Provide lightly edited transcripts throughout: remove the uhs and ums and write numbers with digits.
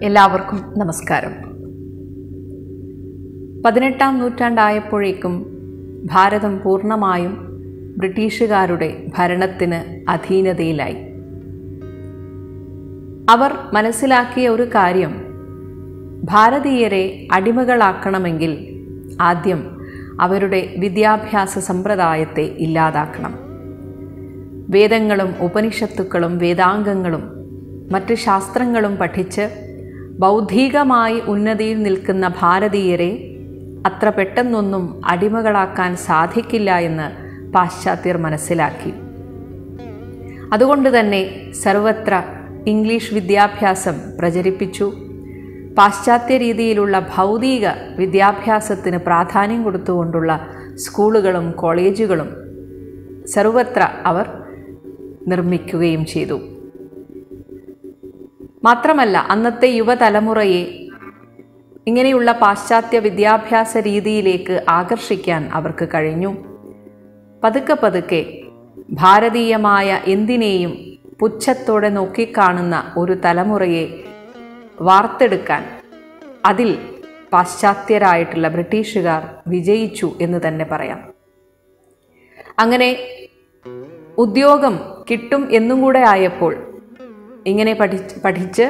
എല്ലാവർക്കും നമസ്കാരം. 18-ാം നൂറ്റാണ്ടായപ്പോഴേക്കും ഭാരതം പൂർണ്ണമായും ബ്രിട്ടീഷുകാരുടെ ഭരണത്തിന് അധീനതയിലായി. അവർ മനസ്സിലാക്കിയ ഒരു കാര്യം, ഭാരതീയരെ അടിമകളാക്കണമെങ്കിൽ ആദ്യം അവരുടെ വിദ്യാഭ്യാസ സമ്പ്രദായത്തെ ഇല്ലാതാക്കണം. വേദങ്ങളും ഉപനിഷത്തുക്കളും വേദാംഗങ്ങളും മറ്റ് ശാസ്ത്രങ്ങളും പഠിച്ച് ബൗദ്ധികമായി ഉന്നതിയിൽ നിൽക്കുന്ന ഭാരതീയരെ അത്ര പെട്ടെന്നൊന്നും അടിമകളാക്കാൻ സാധിക്കില്ല എന്ന് പാശ്ചാത്യർ മനസ്സിലാക്കി. അതുകൊണ്ട് തന്നെ സർവത്ര ഇംഗ്ലീഷ് വിദ്യാഭ്യാസം പ്രചരിപ്പിച്ചു. പാശ്ചാത്യ രീതിയിലുള്ള ഭൗതിക വിദ്യാഭ്യാസത്തിന് പ്രാധാന്യം കൊടുത്തുകൊണ്ടുള്ള സ്കൂളുകളും കോളേജുകളും സർവത്ര അവർ നിർമ്മിക്കുകയും ചെയ്തു. മാത്രമല്ല, അന്നത്തെ യുവതലമുറയെ ഇങ്ങനെയുള്ള പാശ്ചാത്യ വിദ്യാഭ്യാസ രീതിയിലേക്ക് ആകർഷിക്കാൻ അവർക്ക് കഴിഞ്ഞു. പതുക്കെ പതുക്കെ ഭാരതീയമായ എന്തിനേയും പുച്ഛത്തോടെ നോക്കിക്കാണുന്ന ഒരു തലമുറയെ വാർത്തെടുക്കാൻ അതിൽ പാശ്ചാത്യരായിട്ടുള്ള ബ്രിട്ടീഷുകാർ വിജയിച്ചു എന്ന് തന്നെ പറയാം. അങ്ങനെ ഉദ്യോഗം കിട്ടും എന്നും കൂടെ ആയപ്പോൾ ഇങ്ങനെ പഠിച്ച്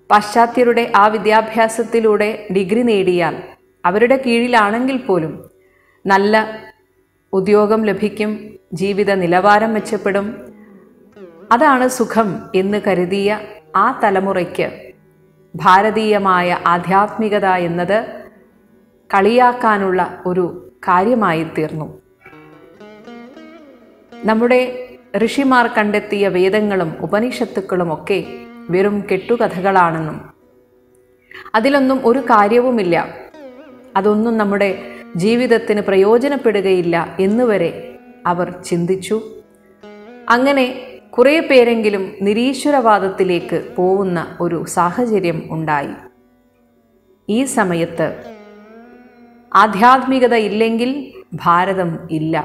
പാശ്ചാത്യരുടെ ആ വിദ്യാഭ്യാസത്തിലൂടെ ഡിഗ്രി നേടിയാൽ അവരുടെ കീഴിലാണെങ്കിൽ പോലും നല്ല ഉദ്യോഗം ലഭിക്കും, ജീവിത നിലവാരം മെച്ചപ്പെടും, അതാണ് സുഖം എന്ന് കരുതിയ ആ തലമുറയ്ക്ക് ഭാരതീയമായ ആധ്യാത്മികത എന്നത് കളിയാക്കാനുള്ള ഒരു കാര്യമായി തീർന്നു. നമ്മുടെ ഋഷിമാർ കണ്ടെത്തിയ വേദങ്ങളും ഉപനിഷത്തുക്കളും ഒക്കെ വെറും കെട്ടുകഥകളാണെന്നും അതിലൊന്നും ഒരു കാര്യവുമില്ല, അതൊന്നും നമ്മുടെ ജീവിതത്തിന് പ്രയോജനപ്പെടുകയില്ല എന്നുവരെ അവർ ചിന്തിച്ചു. അങ്ങനെ കുറേ പേരെങ്കിലും നിരീശ്വരവാദത്തിലേക്ക് പോകുന്ന ഒരു സാഹചര്യം ഉണ്ടായി. ഈ സമയത്ത് ആധ്യാത്മികത ഇല്ലെങ്കിൽ ഭാരതം ഇല്ല.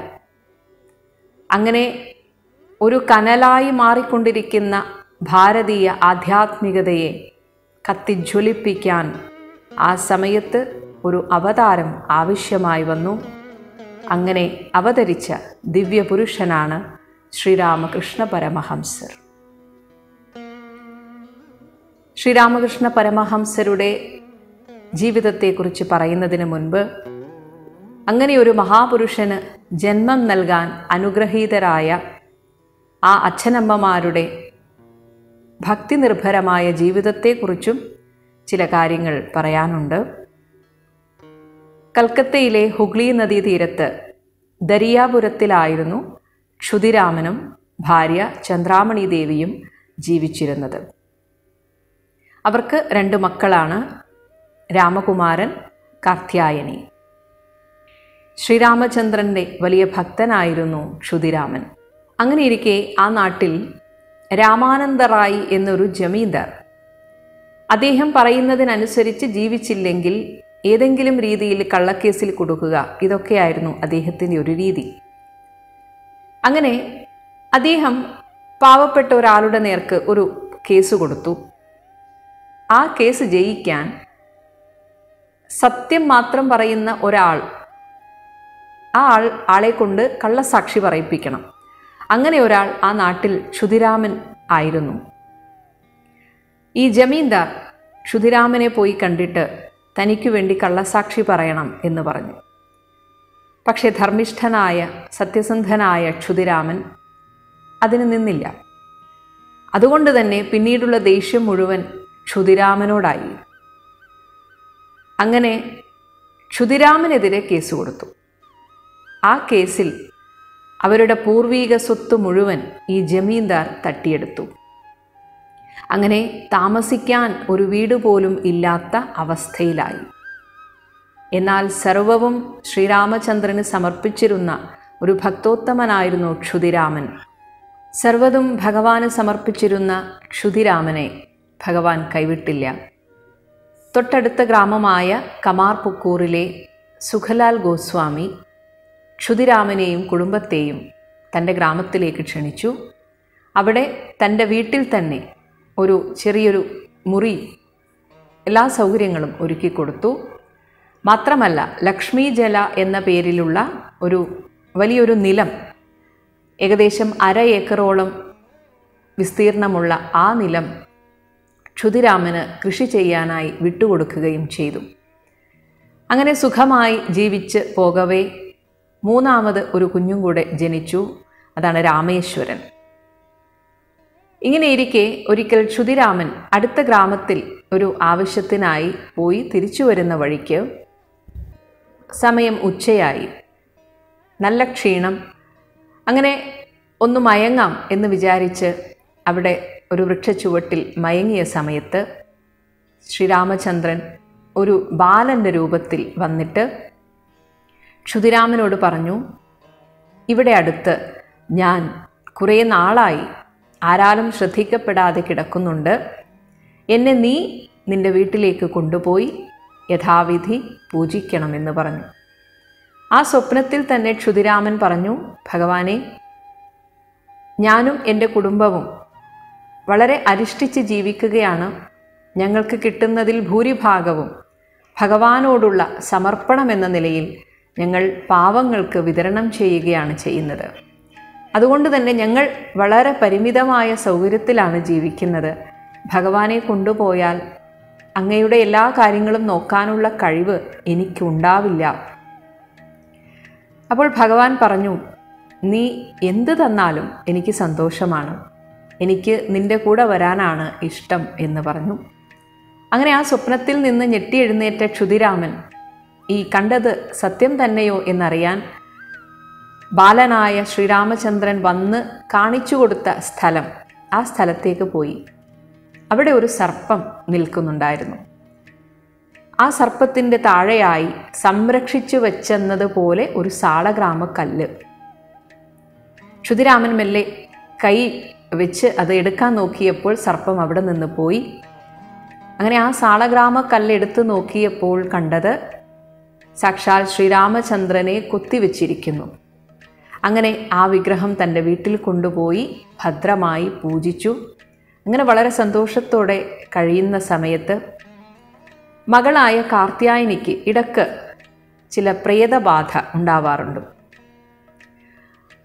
അങ്ങനെ ഒരു കനലായി മാറിക്കൊണ്ടിരിക്കുന്ന ഭാരതീയ ആധ്യാത്മികതയെ കത്തിജ്വലിപ്പിക്കാൻ ആ സമയത്ത് ഒരു അവതാരം ആവശ്യമായി വന്നു. അങ്ങനെ അവതരിച്ച ദിവ്യപുരുഷനാണ് ശ്രീരാമകൃഷ്ണ പരമഹംസർ. ശ്രീരാമകൃഷ്ണ പരമഹംസരുടെ ജീവിതത്തെക്കുറിച്ച് പറയുന്നതിന് മുൻപ്, അങ്ങനെ ഒരു മഹാപുരുഷന് ജന്മം നൽകാൻ അനുഗ്രഹീതരായ ആ അച്ഛനമ്മമാരുടെ ഭക്തിനിർഭരമായ ജീവിതത്തെക്കുറിച്ചും ചില കാര്യങ്ങൾ പറയാനുണ്ട്. കൽക്കത്തയിലെ ഹുഗ്ലി നദീതീരത്ത് ദരിയാപുരത്തിലായിരുന്നു ക്ഷുതിരാമനും ഭാര്യ ചന്ദ്രാമണി ദേവിയും ജീവിച്ചിരുന്നത്. അവർക്ക് 2 മക്കളാണ്, രാമകുമാരൻ, കാർത്യായനി. ശ്രീരാമചന്ദ്രൻ്റെ വലിയ ഭക്തനായിരുന്നു ക്ഷുതിരാമൻ. അങ്ങനെയിരിക്കെ ആ നാട്ടിൽ രാമാനന്ദ റായ് എന്നൊരു ജമീന്ദാർ, അദ്ദേഹം പറയുന്നതിനനുസരിച്ച് ജീവിച്ചില്ലെങ്കിൽ ഏതെങ്കിലും രീതിയിൽ കള്ളക്കേസിൽ കൊടുക്കുക, ഇതൊക്കെയായിരുന്നു അദ്ദേഹത്തിൻ്റെ ഒരു രീതി. അങ്ങനെ അദ്ദേഹം പാവപ്പെട്ട ഒരാളുടെ നേർക്ക് ഒരു കേസ് കൊടുത്തു. ആ കേസ് ജയിക്കാൻ സത്യം മാത്രം പറയുന്ന ഒരാൾ, ആ ആളെ കൊണ്ട് കള്ളസാക്ഷി പറയിപ്പിക്കണം. അങ്ങനെ ഒരാൾ ആ നാട്ടിൽ ക്ഷുതിരാമൻ ആയിരുന്നു. ഈ ജമീന്ദാർ ക്ഷുതിരാമനെ പോയി കണ്ടിട്ട് തനിക്കു വേണ്ടി കള്ളസാക്ഷി പറയണം എന്ന് പറഞ്ഞു. പക്ഷേ ധർമ്മിഷ്ഠനായ സത്യസന്ധനായ ക്ഷുതിരാമൻ അതിന് നിന്നില്ല. അതുകൊണ്ട് തന്നെ പിന്നീടുള്ള ദേഷ്യം മുഴുവൻ ക്ഷുതിരാമനോടായി. അങ്ങനെ ക്ഷുതിരാമനെതിരെ കേസ് കൊടുത്തു. ആ കേസിൽ അവരുടെ പൂർവീക സ്വത്ത് മുഴുവൻ ഈ ജമീന്ദാർ തട്ടിയെടുത്തു. അങ്ങനെ താമസിക്കാൻ ഒരു വീട് പോലും ഇല്ലാത്ത അവസ്ഥയിലായി. എന്നാൽ സർവവും ശ്രീരാമചന്ദ്രന് സമർപ്പിച്ചിരുന്ന ഒരു ഭക്തോത്തമനായിരുന്നു ക്ഷുതിരാമൻ. സർവതും ഭഗവാന് സമർപ്പിച്ചിരുന്ന ക്ഷുതിരാമനെ ഭഗവാൻ കൈവിട്ടില്ല. തൊട്ടടുത്ത ഗ്രാമമായ കമാർപുക്കൂറിലെ സുഖലാൽ ഗോസ്വാമി ക്ഷുതിരാമനെയും കുടുംബത്തെയും തൻ്റെ ഗ്രാമത്തിലേക്ക് ക്ഷണിച്ചു. അവിടെ തൻ്റെ വീട്ടിൽ തന്നെ ഒരു ചെറിയൊരു മുറി എല്ലാ സൗകര്യങ്ങളും ഒരുക്കി കൊടുത്തു. മാത്രമല്ല ലക്ഷ്മി ജല എന്ന പേരിലുള്ള ഒരു വലിയൊരു നിലം, ഏകദേശം 1/2 ഏക്കറോളം വിസ്തീർണമുള്ള ആ നിലം ക്ഷുതിരാമന് കൃഷി ചെയ്യാനായി വിട്ടുകൊടുക്കുകയും ചെയ്തു. അങ്ങനെ സുഖമായി ജീവിച്ച് പോകവേ 3ാമത് ഒരു കുഞ്ഞും കൂടെ ജനിച്ചു. അതാണ് രാമേശ്വരൻ. ഇങ്ങനെയിരിക്കെ ഒരിക്കൽ ക്ഷുതിരാമൻ അടുത്ത ഗ്രാമത്തിൽ ഒരു ആവശ്യത്തിനായി പോയി തിരിച്ചു വരുന്ന വഴിക്ക് സമയം ഉച്ചയായി. നല്ല ക്ഷീണം. അങ്ങനെ ഒന്ന് മയങ്ങാം എന്ന് വിചാരിച്ച് അവിടെ ഒരു വൃക്ഷച്ചുവട്ടിൽ മയങ്ങിയ സമയത്ത് ശ്രീരാമചന്ദ്രൻ ഒരു ബാലൻ്റെ രൂപത്തിൽ വന്നിട്ട് ക്ഷുതിരാമനോട് പറഞ്ഞു, ഇവിടെ അടുത്ത് ഞാൻ കുറേ നാളായി ആരാലും ശ്രദ്ധിക്കപ്പെടാതെ കിടക്കുന്നുണ്ട്. എന്നെ നീ നിൻ്റെ വീട്ടിലേക്ക് കൊണ്ടുപോയി യഥാവിധി പൂജിക്കണമെന്ന് പറഞ്ഞു. ആ സ്വപ്നത്തിൽ തന്നെ ക്ഷുതിരാമൻ പറഞ്ഞു, ഭഗവാനെ, ഞാനും എൻ്റെ കുടുംബവും വളരെ അരിഷ്ടിച്ച് ജീവിക്കുകയാണ്. ഞങ്ങൾക്ക് കിട്ടുന്നതിൽ ഭൂരിഭാഗവും ഭഗവാനോടുള്ള സമർപ്പണമെന്ന നിലയിൽ ഞങ്ങൾ പാവങ്ങൾക്ക് വിതരണം ചെയ്യുകയാണ് ചെയ്യുന്നത്. അതുകൊണ്ട് തന്നെ ഞങ്ങൾ വളരെ പരിമിതമായ സൗകര്യത്തിലാണ് ജീവിക്കുന്നത്. ഭഗവാനെ കൊണ്ടുപോയാൽ അങ്ങയുടെ എല്ലാ കാര്യങ്ങളും നോക്കാനുള്ള കഴിവ് എനിക്കുണ്ടാവില്ല. അപ്പോൾ ഭഗവാൻ പറഞ്ഞു, നീ എന്ത് തന്നാലും എനിക്ക് സന്തോഷമാണ്, എനിക്ക് നിൻ്റെ കൂടെ വരാനാണ് ഇഷ്ടം എന്ന് പറഞ്ഞു. അങ്ങനെ ആ സ്വപ്നത്തിൽ നിന്ന് ഞെട്ടി എഴുന്നേറ്റ ക്ഷുതിരാമൻ ഈ കണ്ടത് സത്യം തന്നെയോ എന്നറിയാൻ ബാലനായ ശ്രീരാമചന്ദ്രൻ വന്ന് കാണിച്ചു കൊടുത്ത സ്ഥലം, ആ സ്ഥലത്തേക്ക് പോയി. അവിടെ ഒരു സർപ്പം നിൽക്കുന്നുണ്ടായിരുന്നു. ആ സർപ്പത്തിൻ്റെ താഴെയായി സംരക്ഷിച്ചു വെച്ചെന്നതുപോലെ ഒരു സാളഗ്രാമക്കല്ല്. ക്ഷുതിരാമൻ മെല്ലെ കൈ വെച്ച് അത് എടുക്കാൻ നോക്കിയപ്പോൾ സർപ്പം അവിടെ നിന്ന് പോയി. അങ്ങനെ ആ സാളഗ്രാമക്കല്ല് എടുത്ത് നോക്കിയപ്പോൾ കണ്ടത് സാക്ഷാൽ ശ്രീരാമചന്ദ്രനെ കൊത്തിവെച്ചിരിക്കുന്നു. അങ്ങനെ ആ വിഗ്രഹം തൻ്റെ വീട്ടിൽ കൊണ്ടുപോയി ഭദ്രമായി പൂജിച്ചു. അങ്ങനെ വളരെ സന്തോഷത്തോടെ കഴിയുന്ന സമയത്ത് മകളായ കാർത്യായനിക്ക് ഇടക്ക് ചില പ്രേതബാധ ഉണ്ടാവാറുണ്ട്.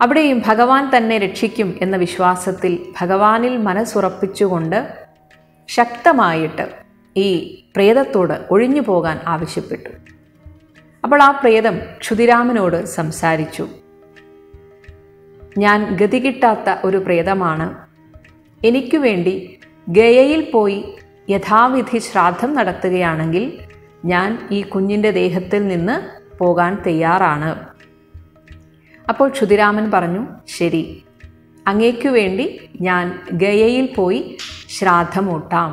അവിടെയും ഭഗവാൻ തന്നെ രക്ഷിക്കും എന്ന വിശ്വാസത്തിൽ ഭഗവാനിൽ മനസ്സുറപ്പിച്ചുകൊണ്ട് ശക്തമായിട്ട് ഈ പ്രേതത്തോട് ഒഴിഞ്ഞു പോകാൻ ആവശ്യപ്പെട്ടു. അപ്പോൾ ആ പ്രേതം ക്ഷുതിരാമനോട് സംസാരിച്ചു. ഞാൻ ഗതി കിട്ടാത്ത ഒരു പ്രേതമാണ്. എനിക്കു വേണ്ടി ഗയയിൽ പോയി യഥാവിധി ശ്രാദ്ധം നടത്തുകയാണെങ്കിൽ ഞാൻ ഈ കുഞ്ഞിൻ്റെ ദേഹത്തിൽ നിന്ന് പോകാൻ തയ്യാറാണ്. അപ്പോൾ ക്ഷുതിരാമൻ പറഞ്ഞു, ശരി, അങ്ങേക്കു വേണ്ടി ഞാൻ ഗയയിൽ പോയി ശ്രാദ്ധമൂട്ടാം.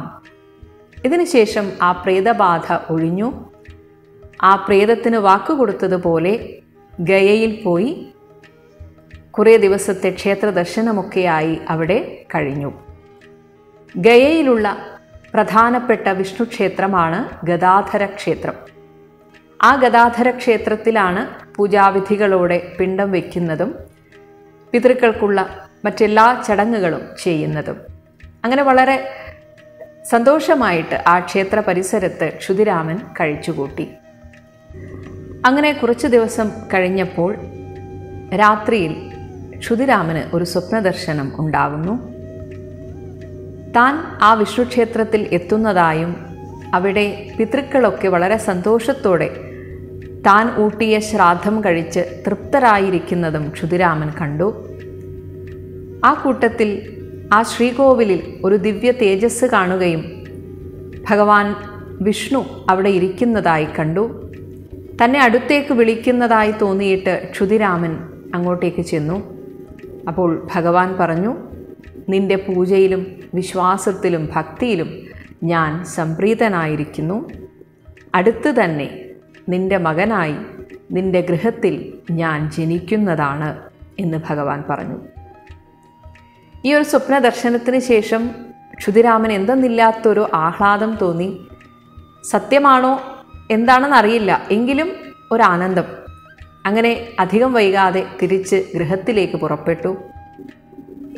ഇതിനുശേഷം ആ പ്രേതബാധ ഒഴിഞ്ഞു. ആ പ്രേതത്തിന് വാക്കുകൊടുത്തതുപോലെ ഗയയിൽ പോയി കുറേ ദിവസത്തെ ക്ഷേത്ര ദർശനമൊക്കെയായി അവിടെ കഴിഞ്ഞു. ഗയയിലുള്ള പ്രധാനപ്പെട്ട വിഷ്ണു ക്ഷേത്രമാണ് ഗദാധര ക്ഷേത്രം. ആ ഗദാധര ക്ഷേത്രത്തിലാണ് പൂജാവിധികളോടെ പിണ്ടം വയ്ക്കുന്നതും പിതൃക്കൾക്കുള്ള മറ്റെല്ലാ ചടങ്ങുകളും ചെയ്യുന്നതും. അങ്ങനെ വളരെ സന്തോഷമായിട്ട് ആ ക്ഷേത്ര പരിസരത്ത് ക്ഷുതിരാമൻ കഴിച്ചുകൂട്ടി. അങ്ങനെ കുറച്ച് ദിവസം കഴിഞ്ഞപ്പോൾ രാത്രിയിൽ ക്ഷുതിരാമന് ഒരു സ്വപ്നദർശനം ഉണ്ടാവുന്നു. താൻ ആ വിഷ്ണുക്ഷേത്രത്തിൽ എത്തുന്നതായും അവിടെ പിതൃക്കളൊക്കെ വളരെ സന്തോഷത്തോടെ താൻ ഊട്ടിയ ശ്രാദ്ധം കഴിച്ച് തൃപ്തരായിരിക്കുന്നതും ക്ഷുതിരാമൻ കണ്ടു. ആ കൂട്ടത്തിൽ ആ ശ്രീകോവിലിൽ ഒരു ദിവ്യ തേജസ് കാണുകയും ഭഗവാൻ വിഷ്ണു അവിടെ ഇരിക്കുന്നതായി കണ്ടു. തന്നെ അടുത്തേക്ക് വിളിക്കുന്നതായി തോന്നിയിട്ട് ക്ഷുതിരാമൻ അങ്ങോട്ടേക്ക് ചെന്നു. അപ്പോൾ ഭഗവാൻ പറഞ്ഞു, നിന്റെ പൂജയിലും വിശ്വാസത്തിലും ഭക്തിയിലും ഞാൻ സംപ്രീതനായിരിക്കുന്നു. അടുത്ത് തന്നെ നിന്റെ മകനായി നിന്റെ ഗൃഹത്തിൽ ഞാൻ ജനിക്കുന്നതാണ് എന്ന് ഭഗവാൻ പറഞ്ഞു. ഈ ഒരു സ്വപ്ന ദർശനത്തിന് ശേഷം ക്ഷുതിരാമൻ എന്തെന്നില്ലാത്തൊരു ആഹ്ലാദം തോന്നി. സത്യമാണോ എന്താണെന്നറിയില്ല, എങ്കിലും ഒരാനന്ദം. അങ്ങനെ അധികം വൈകാതെ തിരിച്ച് ഗൃഹത്തിലേക്ക് പുറപ്പെട്ടു.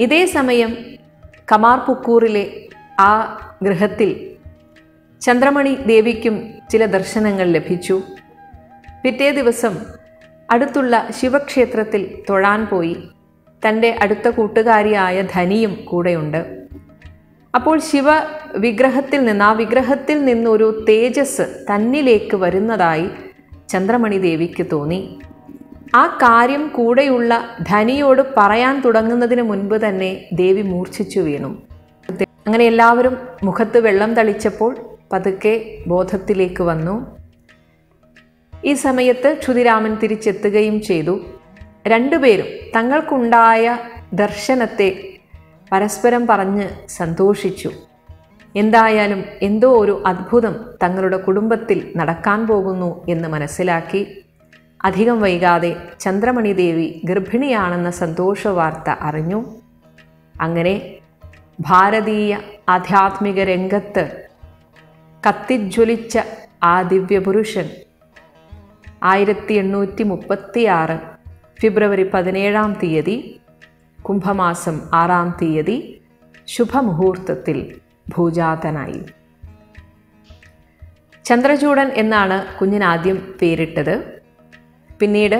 ഇതേ സമയം കമാർപുക്കൂറിലെ ആ ഗൃഹത്തിൽ ചന്ദ്രമണി ദേവിക്കും ചില ദർശനങ്ങൾ ലഭിച്ചു. പിറ്റേ ദിവസം അടുത്തുള്ള ശിവക്ഷേത്രത്തിൽ തൊഴാൻ പോയി. തൻ്റെ അടുത്ത കൂട്ടുകാരിയായ ധനിയും കൂടെയുണ്ട്. അപ്പോൾ ആ വിഗ്രഹത്തിൽ നിന്നൊരു തേജസ് തന്നിലേക്ക് വരുന്നതായി ചന്ദ്രമണി ദേവിക്ക് തോന്നി. ആ കാര്യം കൂടെയുള്ള ധനിയോട് പറയാൻ തുടങ്ങുന്നതിന് മുൻപ് തന്നെ ദേവി മൂർച്ഛിച്ചു വീണു. അങ്ങനെ എല്ലാവരും മുഖത്ത് വെള്ളം തളിച്ചപ്പോൾ പതുക്കെ ബോധത്തിലേക്ക് വന്നു. ഈ സമയത്ത് ക്ഷുതിരാമൻ തിരിച്ചെത്തുകയും ചെയ്തു. രണ്ടുപേരും തങ്ങൾക്കുണ്ടായ ദർശനത്തെ പരസ്പരം പറഞ്ഞ് സന്തോഷിച്ചു. എന്തായാലും എന്തോ ഒരു അത്ഭുതം തങ്ങളുടെ കുടുംബത്തിൽ നടക്കാൻ പോകുന്നു എന്ന് മനസ്സിലാക്കി. അധികം വൈകാതെ ചന്ദ്രമണി ദേവി ഗർഭിണിയാണെന്ന സന്തോഷ വാർത്ത അറിഞ്ഞു. അങ്ങനെ ഭാരതീയ ആധ്യാത്മിക രംഗത്ത് കത്തിജ്വലിച്ച ആ ദിവ്യപുരുഷൻ 1836 ഫെബ്രുവരി 17 കുംഭമാസം 6 ശുഭമുഹൂർത്തത്തിൽ ഭൂജാതനായി. ചന്ദ്രചൂഡൻ എന്നാണ് കുഞ്ഞിനാദ്യം പേരിട്ടത്. പിന്നീട്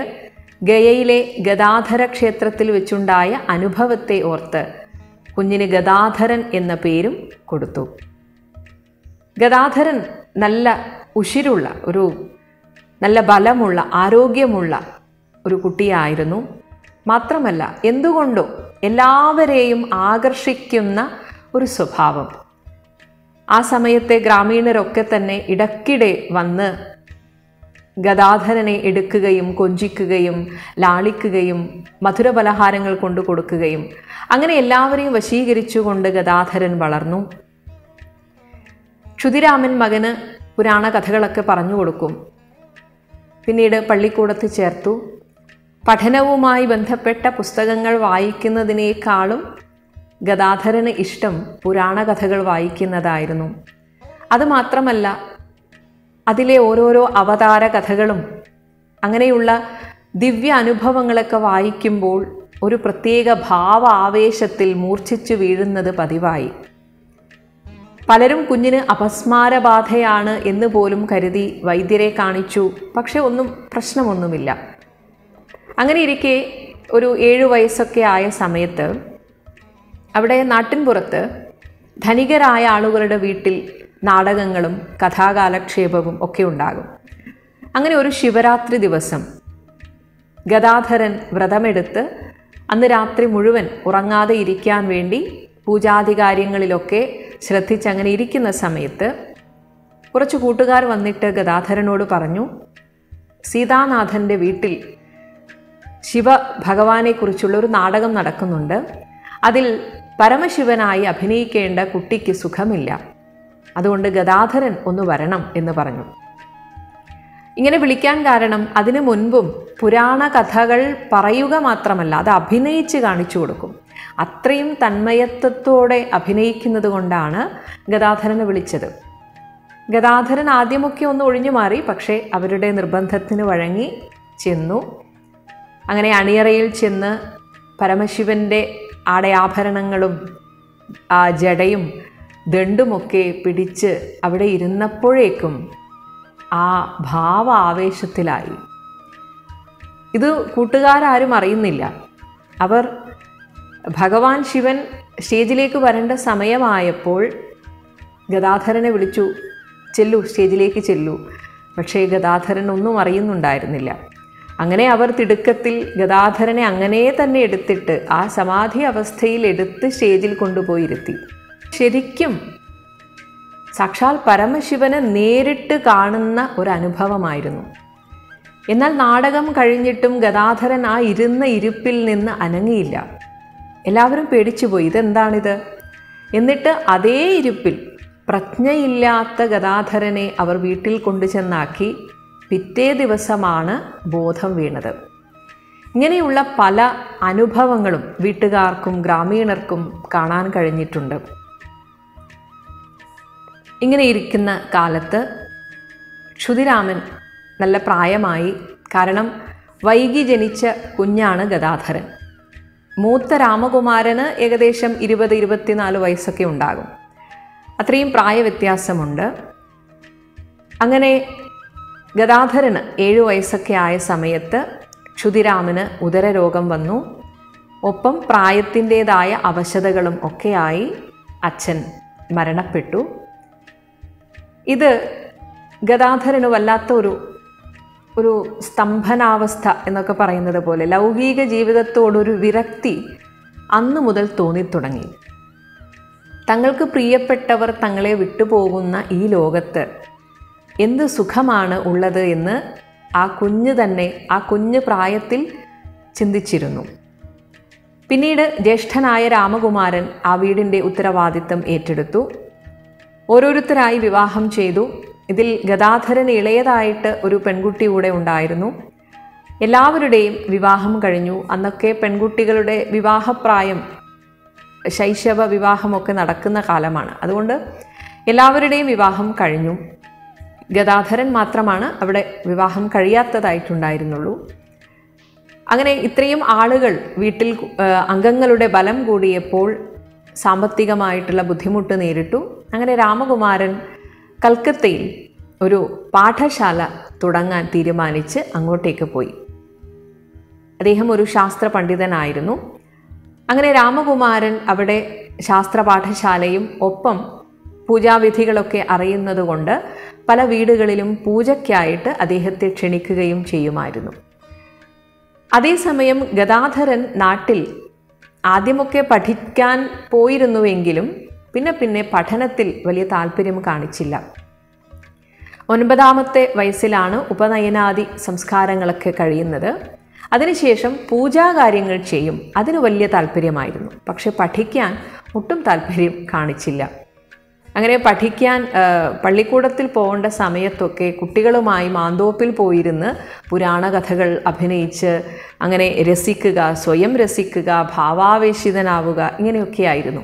ഗയയിലെ ഗദാധര ക്ഷേത്രത്തിൽ വെച്ചുണ്ടായ അനുഭവത്തെ ഓർത്ത് കുഞ്ഞിന് ഗദാധരൻ എന്ന പേരും കൊടുത്തു. ഗദാധരൻ നല്ല ഉശിരുള്ള നല്ല ബലമുള്ള ആരോഗ്യമുള്ള ഒരു കുട്ടിയായിരുന്നു. മാത്രമല്ല എന്തുകൊണ്ടോ എല്ലാവരെയും ആകർഷിക്കുന്ന ഒരു സ്വഭാവം. ആ സമയത്തെ ഗ്രാമീണരൊക്കെ തന്നെ ഇടയ്ക്കിടെ വന്ന് ഗദാധരനെ എടുക്കുകയും കൊഞ്ചിക്കുകയും ലാളിക്കുകയും മധുരപലഹാരങ്ങൾ കൊണ്ടു കൊടുക്കുകയും അങ്ങനെ എല്ലാവരെയും വശീകരിച്ചുകൊണ്ട് ഗദാധരൻ വളർന്നു. ക്ഷുതിരാമൻ മകന് പുരാണ കഥകളൊക്കെ പറഞ്ഞു കൊടുക്കും. പിന്നീട് പള്ളിക്കൂടത്ത് ചേർത്തു. പഠനവുമായി ബന്ധപ്പെട്ട പുസ്തകങ്ങൾ വായിക്കുന്നതിനേക്കാളും ഗദാധരന് ഇഷ്ടം പുരാണ കഥകൾ വായിക്കുന്നതായിരുന്നു. അതുമാത്രമല്ല, അതിലെ ഓരോരോ അവതാര കഥകളും അങ്ങനെയുള്ള ദിവ്യ അനുഭവങ്ങളൊക്കെ വായിക്കുമ്പോൾ ഒരു പ്രത്യേക ആവേശത്തിൽ മൂർച്ഛിച്ചു വീഴുന്നത് പതിവായി. പലരും കുഞ്ഞിന് അപസ്മാരബാധയാണ് എന്ന് പോലും കരുതി വൈദ്യരെ കാണിച്ചു. പക്ഷെ പ്രശ്നമൊന്നുമില്ല. അങ്ങനെ ഇരിക്കെ ഒരു 7 വയസ്സൊക്കെ ആയ സമയത്ത് അവിടെ നാട്ടിൻപുറത്ത് ധനികരായ ആളുകളുടെ വീട്ടിൽ നാടകങ്ങളും കഥാകാലക്ഷേപവും ഒക്കെ ഉണ്ടാകും. അങ്ങനെ ഒരു ശിവരാത്രി ദിവസം ഗദാധരൻ വ്രതമെടുത്ത് അന്ന് രാത്രി മുഴുവൻ ഉറങ്ങാതെ ഇരിക്കാൻ വേണ്ടി പൂജാധികാര്യങ്ങളിലൊക്കെ ശ്രദ്ധിച്ചങ്ങനെ ഇരിക്കുന്ന സമയത്ത് കുറച്ച് കൂട്ടുകാർ വന്നിട്ട് ഗദാധരനോട് പറഞ്ഞു, സീതാനാഥൻ്റെ വീട്ടിൽ ശിവഭഗവാനെക്കുറിച്ചുള്ള ഒരു നാടകം നടക്കുന്നുണ്ട്. അതിൽ പരമശിവനായി അഭിനയിക്കേണ്ട കുട്ടിക്ക് സുഖമില്ല. അതുകൊണ്ട് ഗദാധരൻ ഒന്ന് വരണം എന്ന് പറഞ്ഞു. ഇങ്ങനെ വിളിക്കാൻ കാരണം അതിനു മുൻപും പുരാണ കഥകൾ പറയുക മാത്രമല്ല, അത് അഭിനയിച്ച് കാണിച്ചു കൊടുക്കും. അത്രയും തന്മയത്വത്തോടെ അഭിനയിക്കുന്നത് കൊണ്ടാണ് ഗദാധരനെ വിളിച്ചത്. ഗദാധരൻ ആദ്യമൊക്കെ ഒന്ന് ഒഴിഞ്ഞു മാറി. പക്ഷേ അവരുടെ നിർബന്ധത്തിന് വഴങ്ങി ചെന്നു. അങ്ങനെ അണിയറയിൽ ചെന്ന് പരമശിവൻ്റെ ആടയാഭരണങ്ങളും ആ ജടയും ദണ്ടുമൊക്കെ പിടിച്ച് അവിടെ ഇരുന്നപ്പോഴേക്കും ആ ആവേശത്തിലായി. ഇത് കൂട്ടുകാരും അറിയുന്നില്ല. അവർ ഭഗവാൻ ശിവൻ സ്റ്റേജിലേക്ക് വരേണ്ട സമയമായപ്പോൾ ഗദാധരനെ വിളിച്ചു, ചെല്ലു, സ്റ്റേജിലേക്ക് ചെല്ലു. പക്ഷേ ഗദാധരൻ ഒന്നും അറിയുന്നുണ്ടായിരുന്നില്ല. അങ്ങനെ അവർ തിടുക്കത്തിൽ ഗദാധരനെ അങ്ങനെ തന്നെ എടുത്തിട്ട് ആ സമാധി അവസ്ഥയിൽ എടുത്ത് സ്റ്റേജിൽ കൊണ്ടുപോയിരുത്തി. ശരിക്കും സാക്ഷാൽ പരമശിവനെ നേരിട്ട് കാണുന്ന ഒരനുഭവമായിരുന്നു. എന്നാൽ നാടകം കഴിഞ്ഞിട്ടും ഗദാധരൻ ആ ഇരുന്ന ഇരിപ്പിൽ നിന്ന് അനങ്ങിയില്ല. എല്ലാവരും പേടിച്ചുപോയി, ഇതെന്താണിത്? എന്നിട്ട് അതേ ഇരിപ്പിൽ പ്രജ്ഞയില്ലാത്ത ഗദാധരനെ അവർ വീട്ടിൽ കൊണ്ടുചെന്നാക്കി. പിറ്റേ ദിവസമാണ് ബോധം വീണത്. ഇങ്ങനെയുള്ള പല അനുഭവങ്ങളും വീട്ടുകാർക്കും ഗ്രാമീണർക്കും കാണാൻ കഴിഞ്ഞിട്ടുണ്ട്. ഇങ്ങനെ ഇരിക്കുന്ന കാലത്ത് ക്ഷുതിരാമൻ നല്ല പ്രായമായി. കാരണം വൈകി ജനിച്ച കുഞ്ഞാണ് ഗദാധരൻ. മൂത്ത രാമകുമാരന് ഏകദേശം 20-24 വയസ്സൊക്കെ ഉണ്ടാകും. അത്രയും പ്രായവ്യത്യാസമുണ്ട്. അങ്ങനെ ഗദാധരന് 7 വയസ്സൊക്കെ ആയ സമയത്ത് ക്ഷുതിരാമന് ഉദരരോഗം വന്നു. ഒപ്പം പ്രായത്തിൻ്റേതായ അവശതകളും ഒക്കെയായി അച്ഛൻ മരണപ്പെട്ടു. ഇത് ഗദാധരന് വല്ലാത്ത ഒരു സ്തംഭനാവസ്ഥ എന്നൊക്കെ പറയുന്നത് പോലെ ലൗകിക ജീവിതത്തോടൊരു വിരക്തി അന്നു മുതൽ തോന്നിത്തുടങ്ങി. തങ്ങൾക്ക് പ്രിയപ്പെട്ടവർ തങ്ങളെ വിട്ടുപോകുന്ന ഈ ലോകത്ത് എന്ത് സുഖമാണ് ഉള്ളത് എന്ന് ആ കുഞ്ഞു പ്രായത്തിൽ ചിന്തിച്ചിരുന്നു. പിന്നീട് ജ്യേഷ്ഠനായ രാമകുമാരൻ ആ വീടിൻ്റെ ഉത്തരവാദിത്തം ഏറ്റെടുത്തു. ഓരോരുത്തരായി വിവാഹം ചെയ്തു. ഇതിൽ ഗദാധരന് ഇളയതായിട്ട് ഒരു പെൺകുട്ടി കൂടെ ഉണ്ടായിരുന്നു. എല്ലാവരുടെയും വിവാഹം കഴിഞ്ഞു. അന്നൊക്കെ പെൺകുട്ടികളുടെ വിവാഹപ്രായം, ശൈശവ വിവാഹമൊക്കെ നടക്കുന്ന കാലമാണ്. അതുകൊണ്ട് എല്ലാവരുടെയും വിവാഹം കഴിഞ്ഞു. ഗദാധരൻ മാത്രമാണ് അവിടെ വിവാഹം കഴിയാത്തതായിട്ടുണ്ടായിരുന്നുള്ളൂ. അങ്ങനെ ഇത്രയും ആളുകൾ വീട്ടിൽ അംഗങ്ങളുടെ ബലം കൂടിയപ്പോൾ സാമ്പത്തികമായിട്ടുള്ള ബുദ്ധിമുട്ട് നേരിട്ടു. അങ്ങനെ രാമകുമാരൻ കൽക്കത്തയിൽ ഒരു പാഠശാല തുടങ്ങാൻ തീരുമാനിച്ച് അങ്ങോട്ടേക്ക് പോയി. അദ്ദേഹം ഒരു ശാസ്ത്ര പണ്ഡിതനായിരുന്നു. അങ്ങനെ രാമകുമാരൻ അവിടെ ശാസ്ത്ര പാഠശാലയും ഒപ്പം പൂജാവിധികളൊക്കെ അറിയുന്നതുകൊണ്ട് പല വീടുകളിലും പൂജയ്ക്കായിട്ട് അദ്ദേഹത്തെ ക്ഷണിക്കുകയും ചെയ്യുമായിരുന്നു. അതേസമയം ഗദാധരൻ നാട്ടിൽ ആദ്യമൊക്കെ പഠിക്കാൻ പോയിരുന്നുവെങ്കിലും പിന്നെ പഠനത്തിൽ വലിയ താല്പര്യം കാണിച്ചില്ല. 9ാമത്തെ വയസ്സിലാണ് ഉപനയനാദി സംസ്കാരങ്ങളൊക്കെ കഴിയുന്നത്. അതിനുശേഷം പൂജാകാര്യങ്ങൾ ചെയ്യും. അതിന് വലിയ താല്പര്യമായിരുന്നു. പക്ഷെ പഠിക്കാൻ ഒട്ടും താല്പര്യം കാണിച്ചില്ല. അങ്ങനെ പഠിക്കാൻ പള്ളിക്കൂടത്തിൽ പോകേണ്ട സമയത്തൊക്കെ കുട്ടികളുമായി മാന്തോപ്പിൽ പോയിരുന്ന് പുരാണ കഥകൾ അഭിനയിച്ച് അങ്ങനെ രസിക്കുക, സ്വയം രസിക്കുക, ഭാവാവേശിതനാവുക, ഇങ്ങനെയൊക്കെയായിരുന്നു.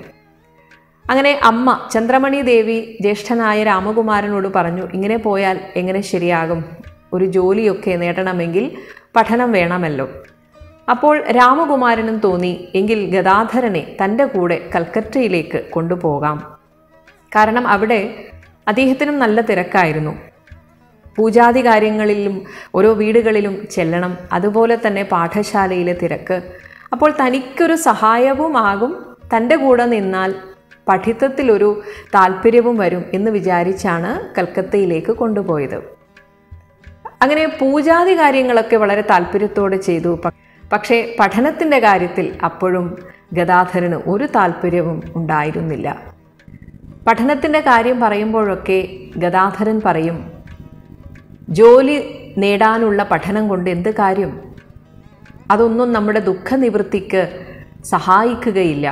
അങ്ങനെ അമ്മ ചന്ദ്രമണി ദേവി ജ്യേഷ്ഠനായ രാമകുമാരനോട് പറഞ്ഞു, ഇങ്ങനെ പോയാൽ എങ്ങനെ ശരിയാകും? ഒരു ജോലിയൊക്കെ നേടണമെങ്കിൽ പഠനം വേണമല്ലോ. അപ്പോൾ രാമകുമാരനും തോന്നി, എങ്കിൽ ഗദാധരനെ തൻ്റെ കൂടെ കൽക്കറ്റയിലേക്ക് കൊണ്ടുപോകാം. കാരണം അവിടെ അദ്ദേഹത്തിനും നല്ല തിരക്കായിരുന്നു. പൂജാതി കാര്യങ്ങളിലും ഓരോ വീടുകളിലും ചെല്ലണം, അതുപോലെ തന്നെ പാഠശാലയിലെ തിരക്ക്. അപ്പോൾ തനിക്കൊരു സഹായവുമാകും, തൻ്റെ കൂടെ നിന്നാൽ പഠിത്തത്തിലൊരു താല്പര്യവും വരും എന്ന് വിചാരിച്ചാണ് കൽക്കത്തയിലേക്ക് കൊണ്ടുപോയത്. അങ്ങനെ പൂജാതി കാര്യങ്ങളൊക്കെ വളരെ താല്പര്യത്തോടെ ചെയ്തു. പക്ഷേ പഠനത്തിൻ്റെ കാര്യത്തിൽ അപ്പോഴും ഗദാധരന് ഒരു താല്പര്യവും ഉണ്ടായിരുന്നില്ല. പഠനത്തിൻ്റെ കാര്യം പറയുമ്പോഴൊക്കെ ഗദാധരൻ പറയും, ജോലി നേടാനുള്ള പഠനം കൊണ്ട് എന്ത് കാര്യം? അതൊന്നും നമ്മുടെ ദുഃഖനിവൃത്തിക്ക് സഹായിക്കുകയില്ല.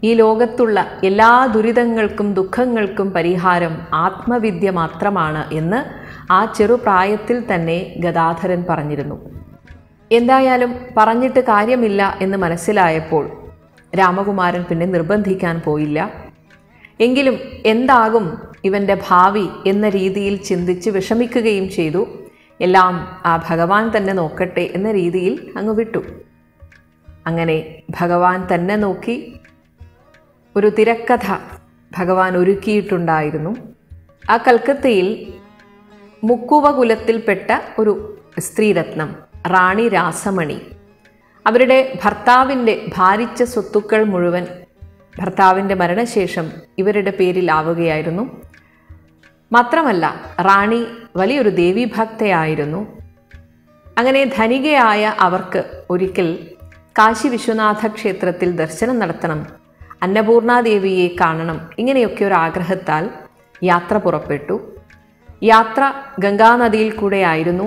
ഈ ലോകത്തുള്ള എല്ലാ ദുരിതങ്ങൾക്കും ദുഃഖങ്ങൾക്കും പരിഹാരം ആത്മവിദ്യ മാത്രമാണ് എന്ന് ആ ചെറുപ്രായത്തിൽ തന്നെ ഗദാധരൻ പറഞ്ഞിരുന്നു. എന്തായാലും പറഞ്ഞിട്ട് കാര്യമില്ല എന്ന് മനസ്സിലായപ്പോൾ രാമകുമാരൻ പിന്നെ നിർബന്ധിക്കാൻ പോയില്ല. എങ്കിലും എന്താകും ഇവൻ്റെ ഭാവി എന്ന രീതിയിൽ ചിന്തിച്ച് വിഷമിക്കുകയും ചെയ്തു. എല്ലാം ആ ഭഗവാൻ തന്നെ നോക്കട്ടെ എന്ന രീതിയിൽ അങ്ങ് വിട്ടു. അങ്ങനെ ഭഗവാൻ തന്നെ നോക്കി ഒരു തിരക്കഥ ഭഗവാൻ ഒരുക്കിയിട്ടുണ്ടായിരുന്നു. ആ കൽക്കത്തയിൽ മുക്കുവ കുലത്തിൽപ്പെട്ട ഒരു സ്ത്രീരത്നം റാണി രാസമണി, അവരുടെ ഭർത്താവിൻ്റെ ഭാരിച്ച സ്വത്തുക്കൾ മുഴുവൻ ഭർത്താവിൻ്റെ മരണശേഷം ഇവരുടെ പേരിലാവുകയായിരുന്നു. മാത്രമല്ല റാണി വലിയൊരു ദേവീഭക്തയായിരുന്നു. അങ്ങനെ ധനികയായ അവർക്ക് ഒരിക്കൽ കാശി വിശ്വനാഥ ക്ഷേത്രത്തിൽ ദർശനം നടത്തണം, അന്നപൂർണാദേവിയെ കാണണം, ഇങ്ങനെയൊക്കെ ഒരു ആഗ്രഹത്താൽ യാത്ര പുറപ്പെട്ടു. യാത്ര ഗംഗാനദിയിൽ കൂടെയായിരുന്നു.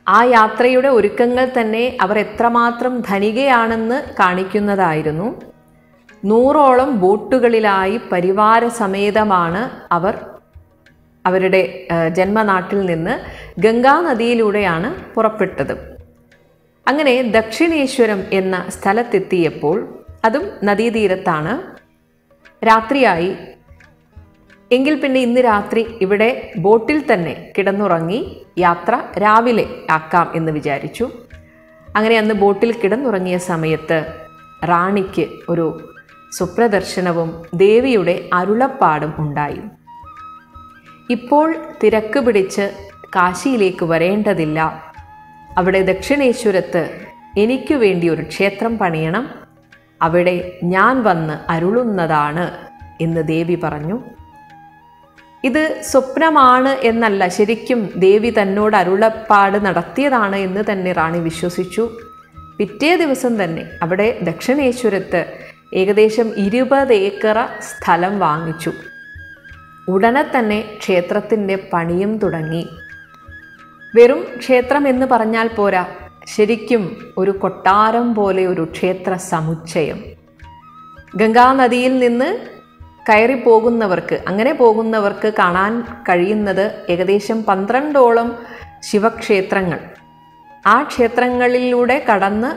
ആ യാത്രയുടെ ഒരുക്കങ്ങൾ തന്നെ അവർ എത്രമാത്രം ധനികയാണെന്ന് കാണിക്കുന്നതായിരുന്നു. 100ഓളം ബോട്ടുകളിലായി പരിവാര സമേതമാണ് അവർ അവരുടെ ജന്മനാട്ടിൽ നിന്ന് ഗംഗാനദിയിലൂടെയാണ് പുറപ്പെട്ടത്. അങ്ങനെ ദക്ഷിണേശ്വരം എന്ന സ്ഥലത്തെത്തിയപ്പോൾ, അതും നദീതീരത്താണ്, രാത്രിയായി. എങ്കിൽ പിന്നെ ഇന്ന് രാത്രി ഇവിടെ ബോട്ടിൽ തന്നെ കിടന്നുറങ്ങി യാത്ര രാവിലെ ആക്കാം എന്ന് വിചാരിച്ചു. അങ്ങനെ അന്ന് ബോട്ടിൽ കിടന്നുറങ്ങിയ സമയത്ത് റാണിക്ക് ഒരു സ്വപ്നദർശനവും ദേവിയുടെ അരുളപ്പാടും ഉണ്ടായി. ഇപ്പോൾ തിരക്ക് പിടിച്ച് കാശിയിലേക്ക് വരേണ്ടതില്ല. അവിടെ ദക്ഷിണേശ്വരത്ത് എനിക്ക് വേണ്ടി ഒരു ക്ഷേത്രം പണിയണം. അവിടെ ഞാൻ വന്ന് അരുളുന്നതാണ് എന്ന് ദേവി പറഞ്ഞു. ഇത് സ്വപ്നമാണ് എന്നല്ല, ശരിക്കും ദേവി തന്നോട് അരുളപ്പാട് നടത്തിയതാണ് എന്ന് തന്നെ റാണി വിശ്വസിച്ചു. പിറ്റേ ദിവസം തന്നെ അവിടെ ദക്ഷിണേശ്വരത്ത് ഏകദേശം 20 ഏക്കർ സ്ഥലം വാങ്ങിച്ചു. ഉടനെ തന്നെ ക്ഷേത്രത്തിൻ്റെ പണിയും തുടങ്ങി. വെറും ക്ഷേത്രം എന്ന് പറഞ്ഞാൽ പോരാ, ശരിക്കും ഒരു കൊട്ടാരം പോലെ ഒരു ക്ഷേത്ര സമുച്ചയം. ഗംഗാനദിയിൽ നിന്ന് കയറി പോകുന്നവർക്ക് കാണാൻ കഴിയുന്നത് ഏകദേശം 12ഓളം ശിവക്ഷേത്രങ്ങൾ. ആ ക്ഷേത്രങ്ങളിലൂടെ കടന്ന്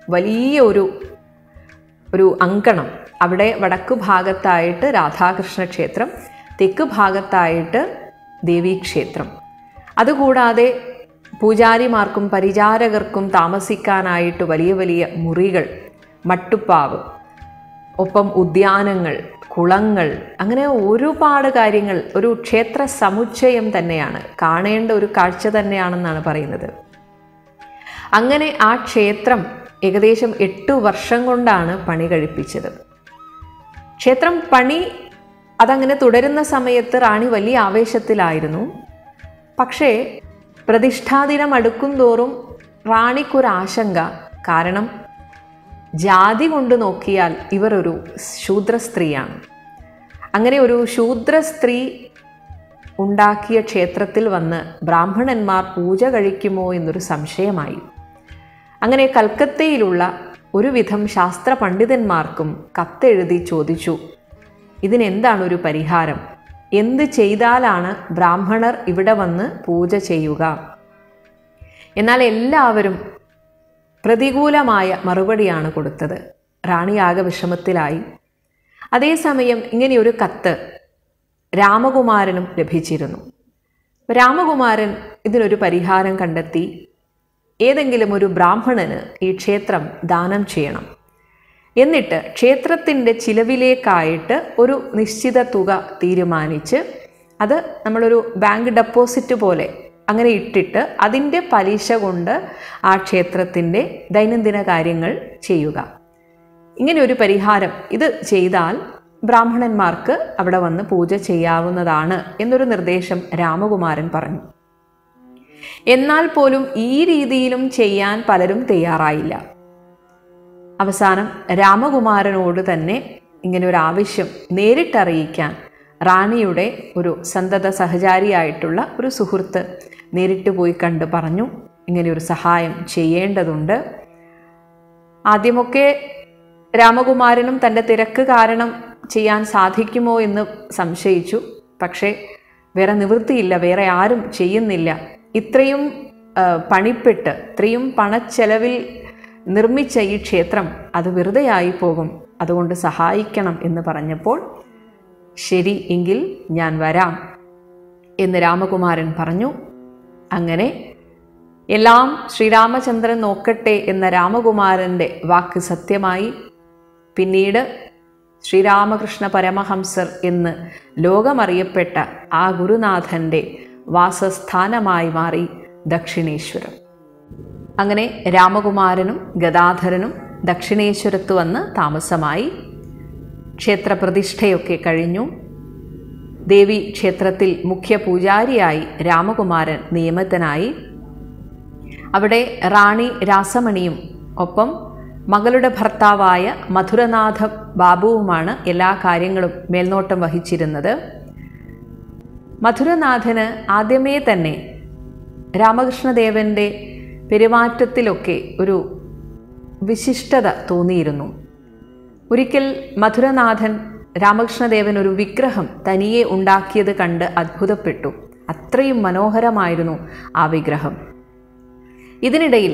വലിയ ഒരു അങ്കണം, അവിടെ വടക്കു ഭാഗത്തായിട്ട് രാധാകൃഷ്ണ ക്ഷേത്രം, തെക്ക് ഭാഗത്തായിട്ട് ദേവീക്ഷേത്രം. അതുകൂടാതെ പൂജാരിമാർക്കും പരിചാരകർക്കും താമസിക്കാനായിട്ട് വലിയ വലിയ മുറികൾ, മട്ടുപ്പാവ്, ഒപ്പം ഉദ്യാനങ്ങൾ, കുളങ്ങൾ, അങ്ങനെ ഒരുപാട് കാര്യങ്ങൾ. ഒരു ക്ഷേത്ര സമുച്ചയം തന്നെയാണ്, കാണേണ്ട ഒരു കാഴ്ച തന്നെയാണെന്നാണ് പറയുന്നത്. അങ്ങനെ ആ ക്ഷേത്രം ഏകദേശം 8 വർഷം കൊണ്ടാണ് പണി കഴിപ്പിച്ചത്. ക്ഷേത്രം പണി അതങ്ങനെ തുടരുന്ന സമയത്ത് റാണി വലിയ ആവേശത്തിലായിരുന്നു. പക്ഷേ പ്രതിഷ്ഠാദിനം അടുക്കും തോറും റാണിക്കൊരാശങ്ക. കാരണം ജാതി കൊണ്ട് നോക്കിയാൽ ഇവർ ഒരു ശൂദ്ര സ്ത്രീയാണ്. അങ്ങനെ ഒരു ശൂദ്ര സ്ത്രീ ഉണ്ടാക്കിയ ക്ഷേത്രത്തിൽ വന്ന് ബ്രാഹ്മണന്മാർ പൂജ കഴിക്കുമോ എന്നൊരു സംശയമായി. അങ്ങനെ കൽക്കത്തയിലുള്ള ഒരുവിധം ശാസ്ത്ര പണ്ഡിതന്മാർക്കും കത്തെഴുതി ചോദിച്ചു, ഇതിനെന്താണ് ഒരു പരിഹാരം? എന്ത് ചെയ്താലാണ് ബ്രാഹ്മണർ ഇവിടെ വന്ന് പൂജ ചെയ്യുക? എന്നാൽ എല്ലാവരും പ്രതികൂലമായ മറുപടിയാണ് കൊടുത്തത്. റാണി ആകെ വിഷമത്തിലായി. അതേസമയം ഇങ്ങനെയൊരു കത്ത് രാമകുമാരനും ലഭിച്ചിരുന്നു. രാമകുമാരൻ ഇതിനൊരു പരിഹാരം കണ്ടെത്തി. ഏതെങ്കിലും ഒരു ബ്രാഹ്മണന് ഈ ക്ഷേത്രം ദാനം ചെയ്യണം. എന്നിട്ട് ക്ഷേത്രത്തിൻ്റെ ചിലവിലേക്കായിട്ട് ഒരു നിശ്ചിത തുക തീരുമാനിച്ച് അത് നമ്മളൊരു ബാങ്ക് ഡെപ്പോസിറ്റ് പോലെ അങ്ങനെ ഇട്ടിട്ട് അതിൻ്റെ പലിശ കൊണ്ട് ആ ക്ഷേത്രത്തിൻ്റെ ദൈനംദിന കാര്യങ്ങൾ ചെയ്യുക. ഇങ്ങനെ ഒരു പരിഹാരം ഇത് ചെയ്താൽ ബ്രാഹ്മണന്മാർക്ക് അവിടെ വന്ന് പൂജ ചെയ്യാവുന്നതാണ് എന്നൊരു നിർദ്ദേശം രാമകുമാരൻ പറഞ്ഞു. എന്നാൽ പോലും ഈ രീതിയിലും ചെയ്യാൻ പലരും തയ്യാറായില്ല. അവസാനം രാമകുമാരനോട് തന്നെ ഇങ്ങനെ ഒരു ആവശ്യം നേരിട്ടറിയിക്കാൻ റാണിയുടെ ഒരു സന്തത സഹചാരിയായിട്ടുള്ള ഒരു സുഹൃത്ത് നേരിട്ട് പോയി കണ്ട് പറഞ്ഞു, ഇങ്ങനെയൊരു സഹായം ചെയ്യേണ്ടതുണ്ട്. ആദ്യമൊക്കെ രാമകുമാരനും തൻ്റെ തിരക്ക് കാരണം ചെയ്യാൻ സാധിക്കുമോ എന്ന് സംശയിച്ചു. പക്ഷേ വേറെ നിവൃത്തിയില്ല, വേറെ ആരും ചെയ്യുന്നില്ല. ഇത്രയും പണിപ്പെട്ട് ഇത്രയും പണച്ചെലവിൽ നിർമ്മിച്ച ഈ ക്ഷേത്രം അത് വെറുതെയായി പോകും, അതുകൊണ്ട് സഹായിക്കണം എന്ന് പറഞ്ഞപ്പോൾ ശരി എങ്കിൽ ഞാൻ വരാം എന്ന് രാമകുമാരൻ പറഞ്ഞു. അങ്ങനെ എല്ലാം ശ്രീരാമചന്ദ്രൻ നോക്കട്ടെ എന്ന രാമകുമാരൻ്റെ വാക്ക് സത്യമായി. പിന്നീട് ശ്രീരാമകൃഷ്ണ പരമഹംസർ എന്ന് ലോകമറിയപ്പെട്ട ആ ഗുരുനാഥൻ്റെ വാസസ്ഥാനമായി മാറി ദക്ഷിണേശ്വരം. അങ്ങനെ രാമകുമാരനും ഗദാധരനും ദക്ഷിണേശ്വരത്ത് വന്ന് താമസമായി. ക്ഷേത്രപ്രതിഷ്ഠയൊക്കെ കഴിഞ്ഞു. ദേവി ക്ഷേത്രത്തിൽ മുഖ്യ പൂജാരിയായി രാമകുമാരൻ നിയമിതനായി. അവിടെ റാണി രാസമണിയും ഒപ്പം മകളുടെ ഭർത്താവായ മധുരനാഥ ബാബുവുമാണ് എല്ലാ കാര്യങ്ങളും മേൽനോട്ടം വഹിച്ചിരുന്നത്. മധുരനാഥന് ആദ്യമേ തന്നെ രാമകൃഷ്ണദേവൻ്റെ പെരുമാറ്റത്തിലൊക്കെ ഒരു വിശിഷ്ടത തോന്നിയിരുന്നു. ഒരിക്കൽ മധുരനാഥൻ രാമകൃഷ്ണദേവൻ ഒരു വിഗ്രഹം തനിയെ ഉണ്ടാക്കിയത് കണ്ട് അത്ഭുതപ്പെട്ടു. അത്രയും മനോഹരമായിരുന്നു ആ വിഗ്രഹം. ഇതിനിടയിൽ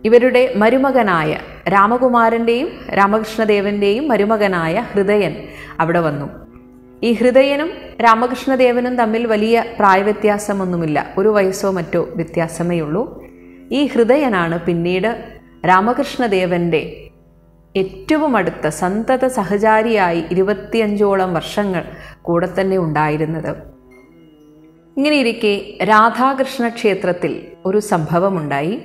ഇവരുടെ മരുമകനായ രാമകുമാരൻ്റെയും രാമകൃഷ്ണദേവൻ്റെയും മരുമകനായ ഹൃദയൻ അവിടെ വന്നു. ഈ ഹൃദയനും രാമകൃഷ്ണദേവനും തമ്മിൽ വലിയ പ്രായവ്യത്യാസമൊന്നുമില്ല, 1 വയസ്സോ മറ്റോ വ്യത്യാസമേ ഉള്ളൂ. ഈ ഹൃദയനാണ് പിന്നീട് രാമകൃഷ്ണദേവൻ്റെ ഏറ്റവും അടുത്ത സന്തത സഹചാരിയായി 25ഓളം വർഷങ്ങൾ കൂടെ തന്നെ ഉണ്ടായിരുന്നത്. ഇങ്ങനെയിരിക്കെ രാധാകൃഷ്ണ ക്ഷേത്രത്തിൽ ഒരു സംഭവമുണ്ടായി.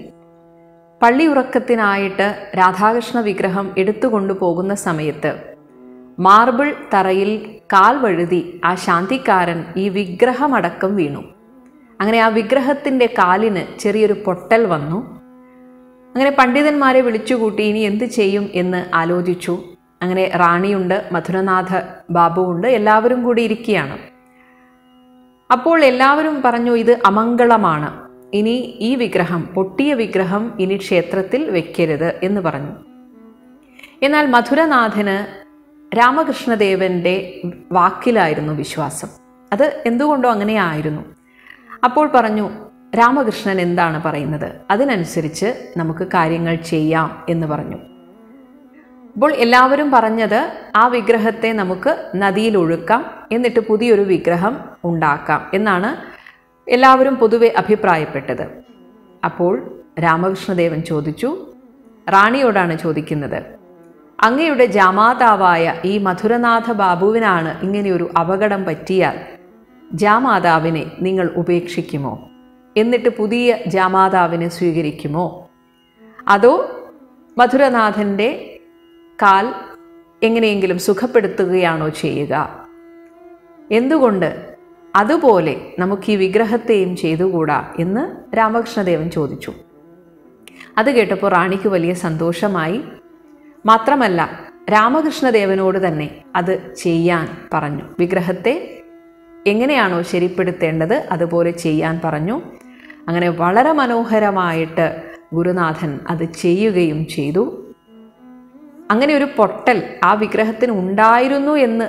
പള്ളിയുറക്കത്തിനായിട്ട് രാധാകൃഷ്ണ വിഗ്രഹം എടുത്തുകൊണ്ടു പോകുന്ന സമയത്ത് മാർബിൾ തറയിൽ കാൽ വഴുതി ആ ശാന്തിക്കാരൻ ഈ വിഗ്രഹമടക്കം വീണു. അങ്ങനെ ആ വിഗ്രഹത്തിൻ്റെ കാലിന് ചെറിയൊരു പൊട്ടൽ വന്നു. അങ്ങനെ പണ്ഡിതന്മാരെ വിളിച്ചുകൂട്ടി ഇനി എന്ത് ചെയ്യും എന്ന് ആലോചിച്ചു. അങ്ങനെ റാണിയുണ്ട്, മധുരനാഥ ബാബുവുണ്ട്, എല്ലാവരും കൂടി ഇരിക്കുകയാണ്. അപ്പോൾ എല്ലാവരും പറഞ്ഞു, ഇത് അമംഗളമാണ്, ഇനി ഈ വിഗ്രഹം, പൊട്ടിയ വിഗ്രഹം ഇനി ക്ഷേത്രത്തിൽ വെക്കരുത് എന്ന് പറഞ്ഞു. എന്നാൽ മധുരനാഥന് രാമകൃഷ്ണദേവൻ്റെ വാക്കിലായിരുന്നു വിശ്വാസം. അത് എന്തുകൊണ്ടോ അങ്ങനെയായിരുന്നു. അപ്പോൾ പറഞ്ഞു, രാമകൃഷ്ണൻ എന്താണ് പറയുന്നത് അതിനനുസരിച്ച് നമുക്ക് കാര്യങ്ങൾ ചെയ്യാം എന്ന് പറഞ്ഞു. അപ്പോൾ എല്ലാവരും പറഞ്ഞത് ആ വിഗ്രഹത്തെ നമുക്ക് നദിയിൽ ഒഴുക്കാം, എന്നിട്ട് പുതിയൊരു വിഗ്രഹം ഉണ്ടാക്കാം എന്നാണ് എല്ലാവരും പൊതുവെ അഭിപ്രായപ്പെട്ടത്. അപ്പോൾ രാമകൃഷ്ണദേവൻ ചോദിച്ചു, റാണിയോടാണ് ചോദിക്കുന്നത്, അങ്ങയുടെ ജാമാതാവായ ഈ മധുരനാഥ ബാബുവിനാണ് ഇങ്ങനെയൊരു അപകടം പറ്റിയാൽ ജാമാതാവിനെ നിങ്ങൾ ഉപേക്ഷിക്കുമോ? എന്നിട്ട് പുതിയ ജാമാതാവിനെ സ്വീകരിക്കുമോ? അതോ മധുരനാഥൻ്റെ കാൽ എങ്ങനെയെങ്കിലും സുഖപ്പെടുത്തുകയാണോ ചെയ്യുക? എന്തുകൊണ്ട് അതുപോലെ നമുക്ക് ഈ വിഗ്രഹത്തെയും ചെയ്തുകൂടാ എന്ന് രാമകൃഷ്ണദേവൻ ചോദിച്ചു. അത് കേട്ടപ്പോൾ റാണിക്ക് വലിയ സന്തോഷമായി. മാത്രമല്ല രാമകൃഷ്ണദേവനോട് തന്നെ അത് ചെയ്യാൻ പറഞ്ഞു. വിഗ്രഹത്തെ എങ്ങനെയാണോ ശരിപ്പെടുത്തേണ്ടത് അതുപോലെ ചെയ്യാൻ പറഞ്ഞു. അങ്ങനെ വളരെ മനോഹരമായിട്ട് ഗുരുനാഥൻ അത് ചെയ്യുകയും ചെയ്തു. അങ്ങനെ ഒരു പൊട്ടൽ ആ വിഗ്രഹത്തിന് ഉണ്ടായിരുന്നു എന്ന്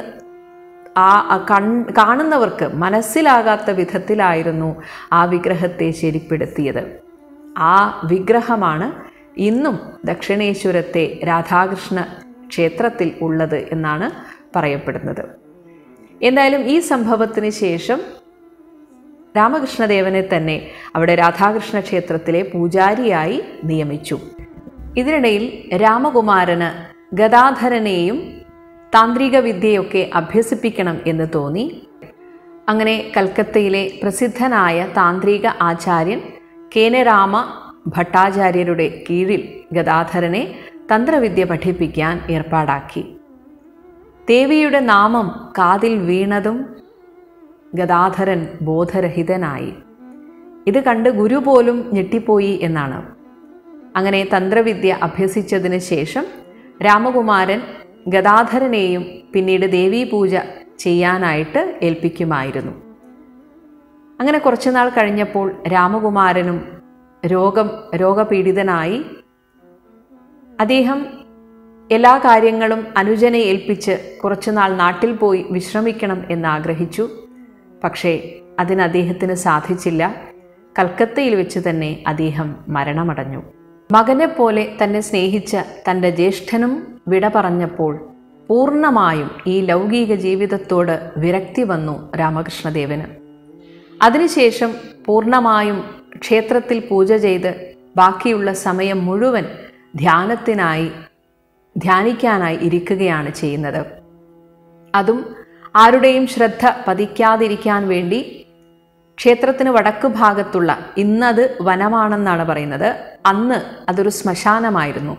കാണുന്നവർക്ക് മനസ്സിലാകാത്ത വിധത്തിലായിരുന്നു ആ വിഗ്രഹത്തെ ശരിപ്പെടുത്തിയത്. ആ വിഗ്രഹമാണ് ഇന്നും ദക്ഷിണേശ്വരത്തെ രാധാകൃഷ്ണ ക്ഷേത്രത്തിൽ ഉള്ളത് എന്നാണ് പറയപ്പെടുന്നത്. എന്തായാലും ഈ സംഭവത്തിന് ശേഷം രാമകൃഷ്ണദേവനെ തന്നെ അവിടെ രാധാകൃഷ്ണ ക്ഷേത്രത്തിലെ പൂജാരിയായി നിയമിച്ചു. ഇതിനിടയിൽ രാമകുമാരന് ഗദാധരനെയും താന്ത്രിക വിദ്യയൊക്കെ അഭ്യസിപ്പിക്കണം എന്ന് തോന്നി. അങ്ങനെ കൽക്കത്തയിലെ പ്രസിദ്ധനായ താന്ത്രിക ആചാര്യൻ കേനരാമ ഭട്ടാചാര്യരുടെ കീഴിൽ ഗദാധരനെ തന്ത്രവിദ്യ പഠിപ്പിക്കാൻ ഏർപ്പാടാക്കി. ദേവിയുടെ നാമം കാതിൽ വീണതും ഗദാധരൻ ബോധരഹിതനായി. ഇത് കണ്ട് ഗുരു പോലും ഞെട്ടിപ്പോയി എന്നാണ്. അങ്ങനെ തന്ത്രവിദ്യ അഭ്യസിച്ചതിന് ശേഷം രാമകുമാരൻ ഗദാധരനെയും പിന്നീട് ദേവീപൂജ ചെയ്യാനായിട്ട് ഏൽപ്പിക്കുമായിരുന്നു. അങ്ങനെ കുറച്ചുനാൾ കഴിഞ്ഞപ്പോൾ രാമകുമാരനും രോഗപീഡിതനായി. അദ്ദേഹം എല്ലാ കാര്യങ്ങളും അനുജനെ ഏൽപ്പിച്ച് കുറച്ചുനാൾ നാട്ടിൽ പോയി വിശ്രമിക്കണം എന്നാഗ്രഹിച്ചു. പക്ഷേ അതിന് അദ്ദേഹത്തിന് സാധിച്ചില്ല. കൽക്കത്തയിൽ വെച്ച് തന്നെ അദ്ദേഹം മരണമടഞ്ഞു. മകനെ പോലെ തന്നെ സ്നേഹിച്ച തൻ്റെ ജ്യേഷ്ഠനും വിട പറഞ്ഞപ്പോൾ പൂർണ്ണമായും ഈ ലൗകിക ജീവിതത്തോട് വിരക്തി വന്നു രാമകൃഷ്ണദേവന്. അതിനുശേഷം പൂർണ്ണമായും ക്ഷേത്രത്തിൽ പൂജ ചെയ്ത് ബാക്കിയുള്ള സമയം മുഴുവൻ ധ്യാനിക്കാനായി ഇരിക്കുകയാണ് ചെയ്യുന്നത്. അതും ആരുടെയും ശ്രദ്ധ പതിക്കാതിരിക്കാൻ വേണ്ടി ക്ഷേത്രത്തിന് വടക്ക് ഭാഗത്തുള്ള, ഇന്നത് വനമാണെന്നാണ് പറയുന്നത്, അന്ന് അതൊരു ശ്മശാനമായിരുന്നു.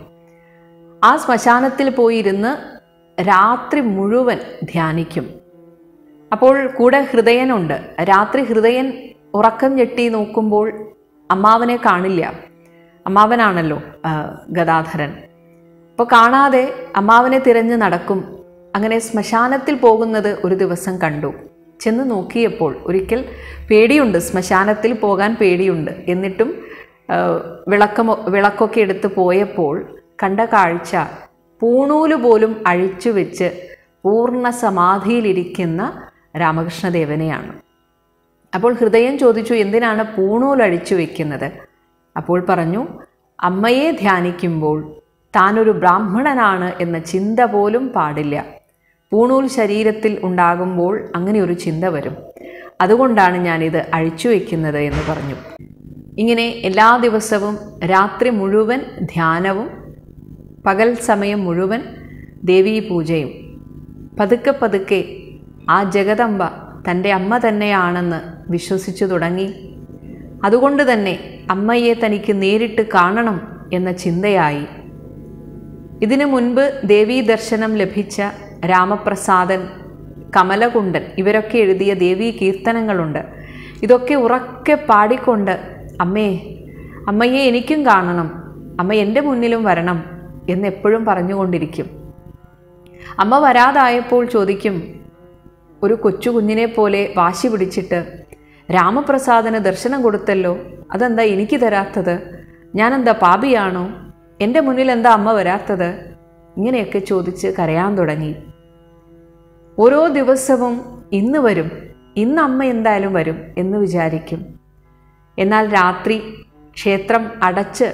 ആ ശ്മശാനത്തിൽ പോയിരുന്ന് രാത്രി മുഴുവൻ ധ്യാനിക്കും. അപ്പോൾ കൂടെ ഹൃദയനുണ്ട്. രാത്രി ഹൃദയൻ ഉറക്കം ഞെട്ടി നോക്കുമ്പോൾ അമ്മാവനെ കാണില്ല. അമ്മാവനാണല്ലോ ഗദാധരൻ. അപ്പോൾ കാണാതെ അമ്മാവനെ തിരഞ്ഞ് നടക്കും. അങ്ങനെ ശ്മശാനത്തിൽ പോകുന്നത് ഒരു ദിവസം കണ്ടു. ചെന്ന് നോക്കിയപ്പോൾ ഒരിക്കൽ പേടിയുണ്ട്, ശ്മശാനത്തിൽ പോകാൻ പേടിയുണ്ട്. എന്നിട്ടും വിളക്കൊക്കെ എടുത്ത് പോയപ്പോൾ കണ്ട കാഴ്ച പൂണൂല് പോലും അഴിച്ചു വെച്ച് പൂർണ്ണ സമാധിയിലിരിക്കുന്ന രാമകൃഷ്ണദേവനെയാണ്. അപ്പോൾ ഹൃദയം ചോദിച്ചു, എന്തിനാണ് പൂണൂൽ അഴിച്ചു വയ്ക്കുന്നത്? അപ്പോൾ പറഞ്ഞു, അമ്മയെ ധ്യാനിക്കുമ്പോൾ താനൊരു ബ്രാഹ്മണനാണ് എന്ന ചിന്ത പോലും പാടില്ല. പൂണൂൽ ശരീരത്തിൽ ഉണ്ടാകുമ്പോൾ അങ്ങനെ ഒരു ചിന്ത വരും. അതുകൊണ്ടാണ് ഞാനിത് അഴിച്ചു വയ്ക്കുന്നത് എന്ന് പറഞ്ഞു. ഇങ്ങനെ എല്ലാ ദിവസവും രാത്രി മുഴുവൻ ധ്യാനവും പകൽ സമയം മുഴുവൻ ദേവീ പൂജയും. പതുക്കെ പതുക്കെ ആ ജഗദംബ തൻ്റെ അമ്മ തന്നെയാണെന്ന് വിശ്വസിച്ചു തുടങ്ങി. അതുകൊണ്ട് തന്നെ അമ്മയെ തനിക്ക് നേരിട്ട് കാണണം എന്ന ചിന്തയായി. ഇതിനു മുൻപ് ദേവീ ദർശനം ലഭിച്ച രാമപ്രസാദൻ, കമലകുണ്ടൻ ഇവരൊക്കെ എഴുതിയ ദേവീ കീർത്തനങ്ങളുണ്ട്. ഇതൊക്കെ ഉറക്കെ പാടിക്കൊണ്ട് അമ്മയെ എനിക്കും കാണണം, അമ്മ എൻ്റെ മുന്നിലും വരണം എന്നെപ്പോഴും പറഞ്ഞുകൊണ്ടിരിക്കും. അമ്മ വരാതായപ്പോൾ ചോദിക്കും, ഒരു കൊച്ചു കുഞ്ഞിനെ പോലെ വാശി പിടിച്ചിട്ട്, രാമപ്രസാദന് ദർശനം കൊടുത്തല്ലോ, അതെന്താ എനിക്ക് തരാത്തത്? ഞാനെന്താ പാപിയാണോ? എൻ്റെ മുന്നിൽ എന്താ അമ്മ വരാത്തത്? ഇങ്ങനെയൊക്കെ ചോദിച്ച് കരയാൻ തുടങ്ങി. ഓരോ ദിവസവും ഇന്ന് വരും, ഇന്ന് അമ്മ എന്തായാലും വരും എന്ന് വിചാരിക്കും. എന്നാൽ രാത്രി ക്ഷേത്രം അടച്ച്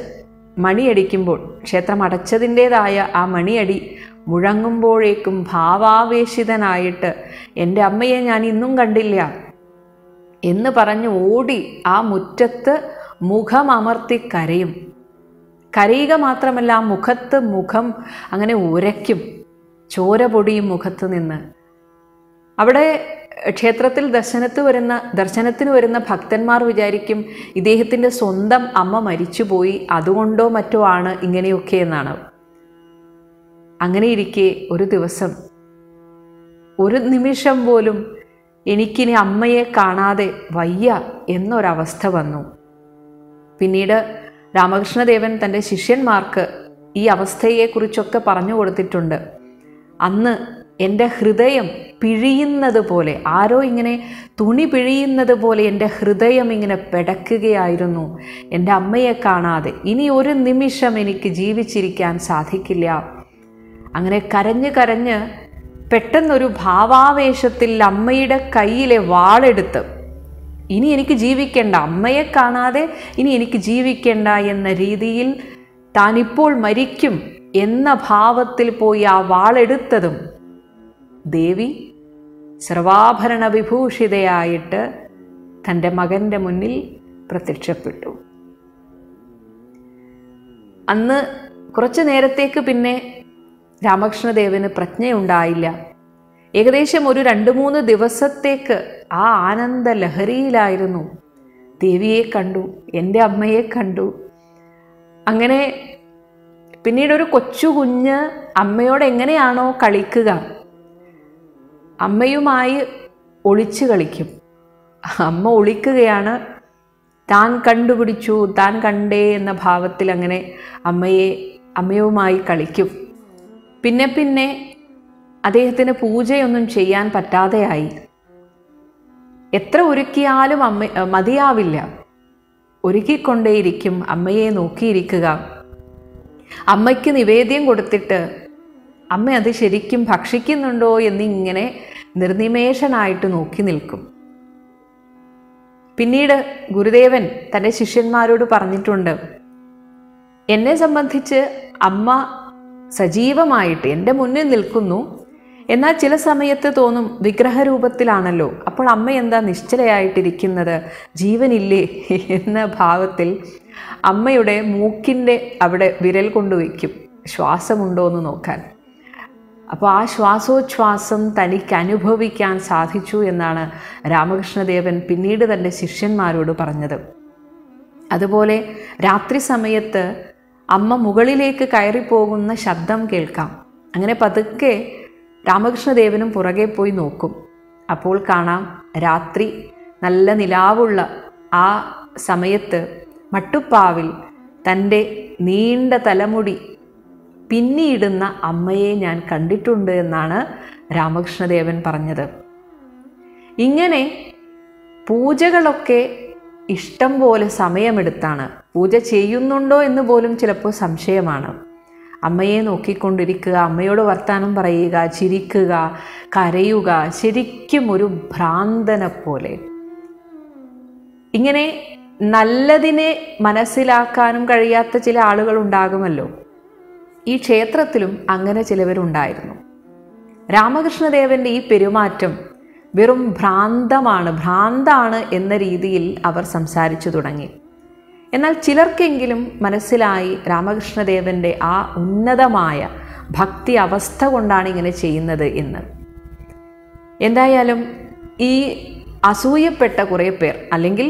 മണിയടിക്കുമ്പോൾ, ക്ഷേത്രം അടച്ചതിൻ്റേതായ ആ മണിയടി മുഴങ്ങുമ്പോഴേക്കും ഭാവാവേശിതനായിട്ട് എൻ്റെ അമ്മയെ ഞാൻ ഇന്നും കണ്ടില്ല എന്ന് പറഞ്ഞ് ഓടി ആ മുറ്റത്ത് മുഖമമർത്തി കരയും. കരയുക മാത്രമല്ല, ആ മുഖം അങ്ങനെ ഉരയ്ക്കും, ചോര പൊടിയും മുഖത്ത് നിന്ന്. അവിടെ ക്ഷേത്രത്തിൽ ദർശനത്തിന് വരുന്ന ഭക്തന്മാർ വിചാരിക്കും ഇദ്ദേഹത്തിൻ്റെ സ്വന്തം അമ്മ മരിച്ചുപോയി, അതുകൊണ്ടോ മറ്റോ ആണ് ഇങ്ങനെയൊക്കെ എന്നാണ്. അങ്ങനെയിരിക്കെ ഒരു ദിവസം, ഒരു നിമിഷം പോലും എനിക്കിനി അമ്മയെ കാണാതെ വയ്യ എന്നൊരവസ്ഥ വന്നു. പിന്നീട് രാമകൃഷ്ണദേവൻ തൻ്റെ ശിഷ്യന്മാർക്ക് ഈ അവസ്ഥയെക്കുറിച്ചൊക്കെ പറഞ്ഞു കൊടുത്തിട്ടുണ്ട്. അന്ന് എൻ്റെ ഹൃദയം പിഴിയുന്നത് പോലെ, ആരോ ഇങ്ങനെ തുണി പിഴിയുന്നത് പോലെ എൻ്റെ ഹൃദയം ഇങ്ങനെ പിടയ്ക്കുകയായിരുന്നു എൻ്റെ അമ്മയെ കാണാതെ. ഇനി ഒരു നിമിഷം എനിക്ക് ജീവിച്ചിരിക്കാൻ സാധിക്കില്ല. അങ്ങനെ കരഞ്ഞ് പെട്ടെന്നൊരു ഭാവാവേശത്തിൽ അമ്മയുടെ കയ്യിലെ വാളെടുത്ത്, ഇനി എനിക്ക് ജീവിക്കേണ്ട, അമ്മയെ കാണാതെ ഇനി എനിക്ക് ജീവിക്കേണ്ട എന്ന രീതിയിൽ താനിപ്പോൾ മരിക്കും എന്ന ഭാവത്തിൽ പോയി ആ വാളെടുത്തതും ദേവി സർവാഭരണ വിഭൂഷിതയായിട്ട് തൻ്റെ മകൻ്റെ മുന്നിൽ പ്രത്യക്ഷപ്പെട്ടു. അന്ന് കുറച്ചു നേരത്തേക്ക് പിന്നെ രാമകൃഷ്ണദേവന് പ്രജ്ഞയുണ്ടായില്ല. ഏകദേശം ഒരു 2-3 ദിവസത്തേക്ക് ആ ആനന്ദ ലഹരിയിലായിരുന്നു. ദേവിയെ കണ്ടു, എൻ്റെ അമ്മയെ കണ്ടു. അങ്ങനെ പിന്നീടൊരു കൊച്ചു കുഞ്ഞ് അമ്മയോട് എങ്ങനെയാണോ കളിക്കുക, അമ്മയുമായി ഒളിച്ചു കളിക്കും. അമ്മ ഒളിക്കുകയാണ്, താൻ കണ്ടുപിടിച്ചു, താൻ കണ്ടേ എന്ന ഭാവത്തിൽ അങ്ങനെ അമ്മയുമായി കളിക്കും. പിന്നെ അദ്ദേഹത്തിന് പൂജയൊന്നും ചെയ്യാൻ പറ്റാതെയായി. എത്ര ഒരുക്കിയാലും മതിയാവില്ല. ഒരുക്കിക്കൊണ്ടേയിരിക്കും, അമ്മയെ നോക്കിയിരിക്കുക. അമ്മയ്ക്ക് നിവേദ്യം കൊടുത്തിട്ട് അമ്മ അത് ശരിക്കും ഭക്ഷിക്കുന്നുണ്ടോ എന്നിങ്ങനെ നിർനിമേഷനായിട്ട് നോക്കി നിൽക്കും. പിന്നീട് ഗുരുദേവൻ തൻ്റെ ശിഷ്യന്മാരോട് പറഞ്ഞിട്ടുണ്ട്, എന്നെ സംബന്ധിച്ച് അമ്മ സജീവമായിട്ട് എൻ്റെ മുന്നിൽ നിൽക്കുന്നു, എന്നാൽ ചില സമയത്ത് തോന്നും വിഗ്രഹരൂപത്തിലാണല്ലോ, അപ്പോൾ അമ്മ എന്താ നിശ്ചലയായിട്ടിരിക്കുന്നത്, ജീവനില്ലേ എന്ന ഭാവത്തിൽ അമ്മയുടെ മൂക്കിൻ്റെ അവിടെ വിരൽ കൊണ്ടുവയ്ക്കും, ശ്വാസമുണ്ടോ എന്ന് നോക്കാൻ. അപ്പോൾ ആ ശ്വാസോച്ഛ്വാസം തനിക്ക് അനുഭവിക്കാൻ സാധിച്ചു എന്നാണ് രാമകൃഷ്ണദേവൻ പിന്നീട് തൻ്റെ ശിഷ്യന്മാരോട് പറഞ്ഞത്. അതുപോലെ രാത്രി സമയത്ത് അമ്മ മുകളിലേക്ക് കയറിപ്പോകുന്ന ശബ്ദം കേൾക്കാം. അങ്ങനെ പതുക്കെ രാമകൃഷ്ണദേവനും പുറകെ പോയി നോക്കും. അപ്പോൾ കാണാം രാത്രി നല്ല നിലാവുള്ള ആ സമയത്ത് മട്ടുപ്പാവിൽ തൻ്റെ നീണ്ട തലമുടി പിന്നിയിടുന്ന അമ്മയെ ഞാൻ കണ്ടിട്ടുണ്ട് എന്നാണ് രാമകൃഷ്ണദേവൻ പറഞ്ഞത്. ഇങ്ങനെ പൂജകളൊക്കെ ഇഷ്ടം പോലെ സമയമെടുത്താണ്. പൂജ ചെയ്യുന്നുണ്ടോ എന്ന് പോലും ചിലപ്പോൾ സംശയമാണ്. അമ്മയെ നോക്കിക്കൊണ്ടിരിക്കുക, അമ്മയോട് വർത്താനം പറയുക, ചിരിക്കുക, കരയുക, ശരിക്കും ഒരു ഭ്രാന്തനെ പോലെ. ഇങ്ങനെ നല്ലതിനെ മനസ്സിലാക്കാനും കഴിയാത്ത ചില ആളുകൾ ഉണ്ടാകുമല്ലോ. ഈ ക്ഷേത്രത്തിലും അങ്ങനെ ചിലവരുണ്ടായിരുന്നു. രാമകൃഷ്ണദേവൻ്റെ ഈ പെരുമാറ്റം വെറും ഭ്രാന്താണ് എന്ന രീതിയിൽ അവർ സംസാരിച്ചു തുടങ്ങി. എന്നാൽ ചിലർക്കെങ്കിലും മനസ്സിലായി രാമകൃഷ്ണദേവൻ്റെ ആ ഉന്നതമായ ഭക്തി അവസ്ഥ കൊണ്ടാണ് ഇങ്ങനെ ചെയ്യുന്നത് എന്ന്. എന്തായാലും ഈ അസൂയപ്പെട്ട കുറേ പേർ, അല്ലെങ്കിൽ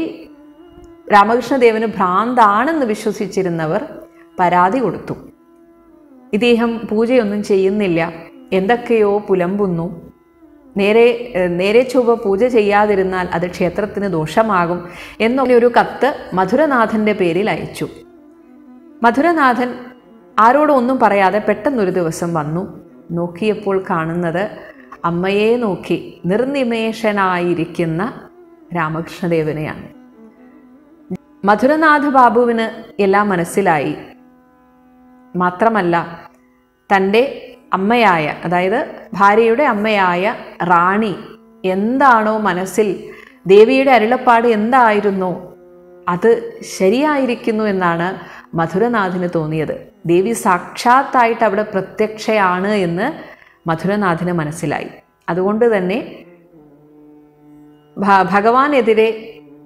രാമകൃഷ്ണദേവന് ഭ്രാന്താണെന്ന് വിശ്വസിച്ചിരുന്നവർ പരാതി കൊടുത്തു. ഇദ്ദേഹം പൂജയൊന്നും ചെയ്യുന്നില്ല, എന്തൊക്കെയോ പുലമ്പുന്നു, നേരെ ചൊവ്വ പൂജ ചെയ്യാതിരുന്നാൽ അത് ക്ഷേത്രത്തിന് ദോഷമാകും എന്നൊരു കത്ത് മധുരനാഥൻ്റെ പേരിൽ അയച്ചു. മധുരനാഥൻ ആരോടും ഒന്നും പറയാതെ പെട്ടെന്നൊരു ദിവസം വന്നു. നോക്കിയപ്പോൾ കാണുന്നത് അമ്മയെ നോക്കി നിർനിമേഷനായിരിക്കുന്ന രാമകൃഷ്ണദേവനെയാണ്. മധുരനാഥ ബാബുവിന് എല്ലാം മനസ്സിലായി. മാത്രമല്ല, തൻ്റെ അമ്മയായ, അതായത് ഭാര്യയുടെ അമ്മയായ റാണി എന്താണോ മനസ്സിൽ, ദേവിയുടെ അരുളപ്പാട് എന്തായിരുന്നോ അത് ശരിയായിരിക്കുന്നു എന്നാണ് മധുരനാഥിന് തോന്നിയത്. ദേവി സാക്ഷാത്തായിട്ട് അവിടെ പ്രത്യക്ഷയാണ് എന്ന് മധുരനാഥിന് മനസ്സിലായി. അതുകൊണ്ട് തന്നെ ഭഗവാനെതിരെ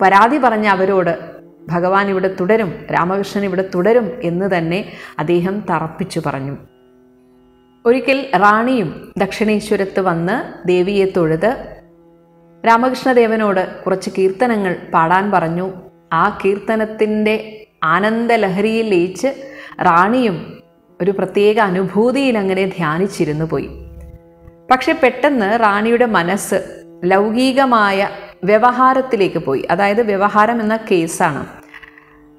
പരാതി പറഞ്ഞ അവരോട് ഭഗവാൻ ഇവിടെ തുടരും, രാമകൃഷ്ണൻ ഇവിടെ തുടരും എന്ന് തന്നെ അദ്ദേഹം തറപ്പിച്ചു പറഞ്ഞു. ഒരിക്കൽ റാണിയും ദക്ഷിണേശ്വരത്ത് വന്ന് ദേവിയെ തൊഴുത് രാമകൃഷ്ണദേവനോട് കുറച്ച് കീർത്തനങ്ങൾ പാടാൻ പറഞ്ഞു. ആ കീർത്തനത്തിൻ്റെ ആനന്ദലഹരിയിൽ ലയിച്ച് റാണിയും ഒരു പ്രത്യേക അനുഭൂതിയിൽ അങ്ങനെ ധ്യാനിച്ചിരുന്നു പോയി. പക്ഷെ പെട്ടെന്ന് റാണിയുടെ മനസ്സ് ലൗകികമായ വ്യവഹാരത്തിലേക്ക് പോയി. അതായത് വ്യവഹാരം എന്ന കേസാണ്.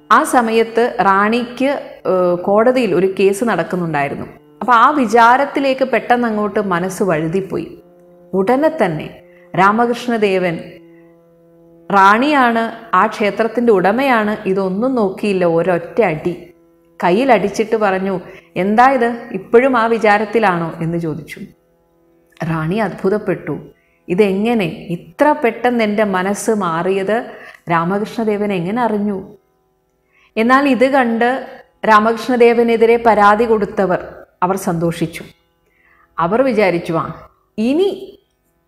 ആ സമയത്ത് റാണിക്ക് കോടതിയിൽ ഒരു കേസ് നടക്കുന്നുണ്ടായിരുന്നു. അപ്പോൾ ആ വിചാരത്തിലേക്ക് പെട്ടെന്ന് അങ്ങോട്ട് മനസ്സ് വഴുതിപ്പോയി. ഉടനെ തന്നെ രാമകൃഷ്ണദേവൻ റാണിയാണ്, ആ ക്ഷേത്രത്തിൻ്റെ ഉടമയാണ്, ഇതൊന്നും നോക്കിയില്ല, ഒരൊറ്റ അടി കയ്യിലടിച്ചിട്ട് പറഞ്ഞു, എന്താ ഇത്, ഇപ്പോഴും ആ വിചാരത്തിലാണോ എന്ന് ചോദിച്ചു. റാണി അത്ഭുതപ്പെട്ടു. ഇതെങ്ങനെ ഇത്ര പെട്ടെന്ന് എൻ്റെ മനസ്സ് മാറിയത് രാമകൃഷ്ണദേവൻ എങ്ങനെ അറിഞ്ഞു? എന്നാൽ ഇത് കണ്ട് രാമകൃഷ്ണദേവനെതിരെ പരാതി കൊടുത്തവർ അവർ സന്തോഷിച്ചു. അവർ വിചാരിച്ചു, ഇനി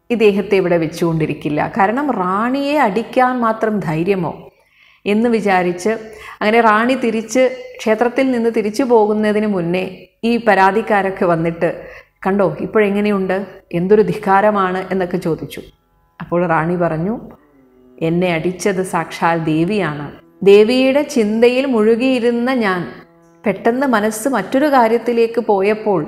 ഇദ്ദേഹത്തെ ഇവിടെ വെച്ചുകൊണ്ടിരിക്കില്ല, കാരണം റാണിയെ അടിക്കാൻ മാത്രം ധൈര്യമോ എന്ന് വിചാരിച്ച് അങ്ങനെ റാണി ക്ഷേത്രത്തിൽ നിന്ന് തിരിച്ചു പോകുന്നതിന് മുന്നേ ഈ പരാതിക്കാരൊക്കെ വന്നിട്ട്, കണ്ടോ ഇപ്പോഴെങ്ങനെയുണ്ട്, എന്തൊരു ധിക്കാരമാണ് എന്നൊക്കെ ചോദിച്ചു. അപ്പോൾ റാണി പറഞ്ഞു, എന്നെ അടിച്ചത് സാക്ഷാൽ ദേവിയാണ്. ദേവിയുടെ ചിന്തയിൽ മുഴുകിയിരുന്ന ഞാൻ പെട്ടെന്ന് മനസ്സ് മറ്റൊരു കാര്യത്തിലേക്ക് പോയപ്പോൾ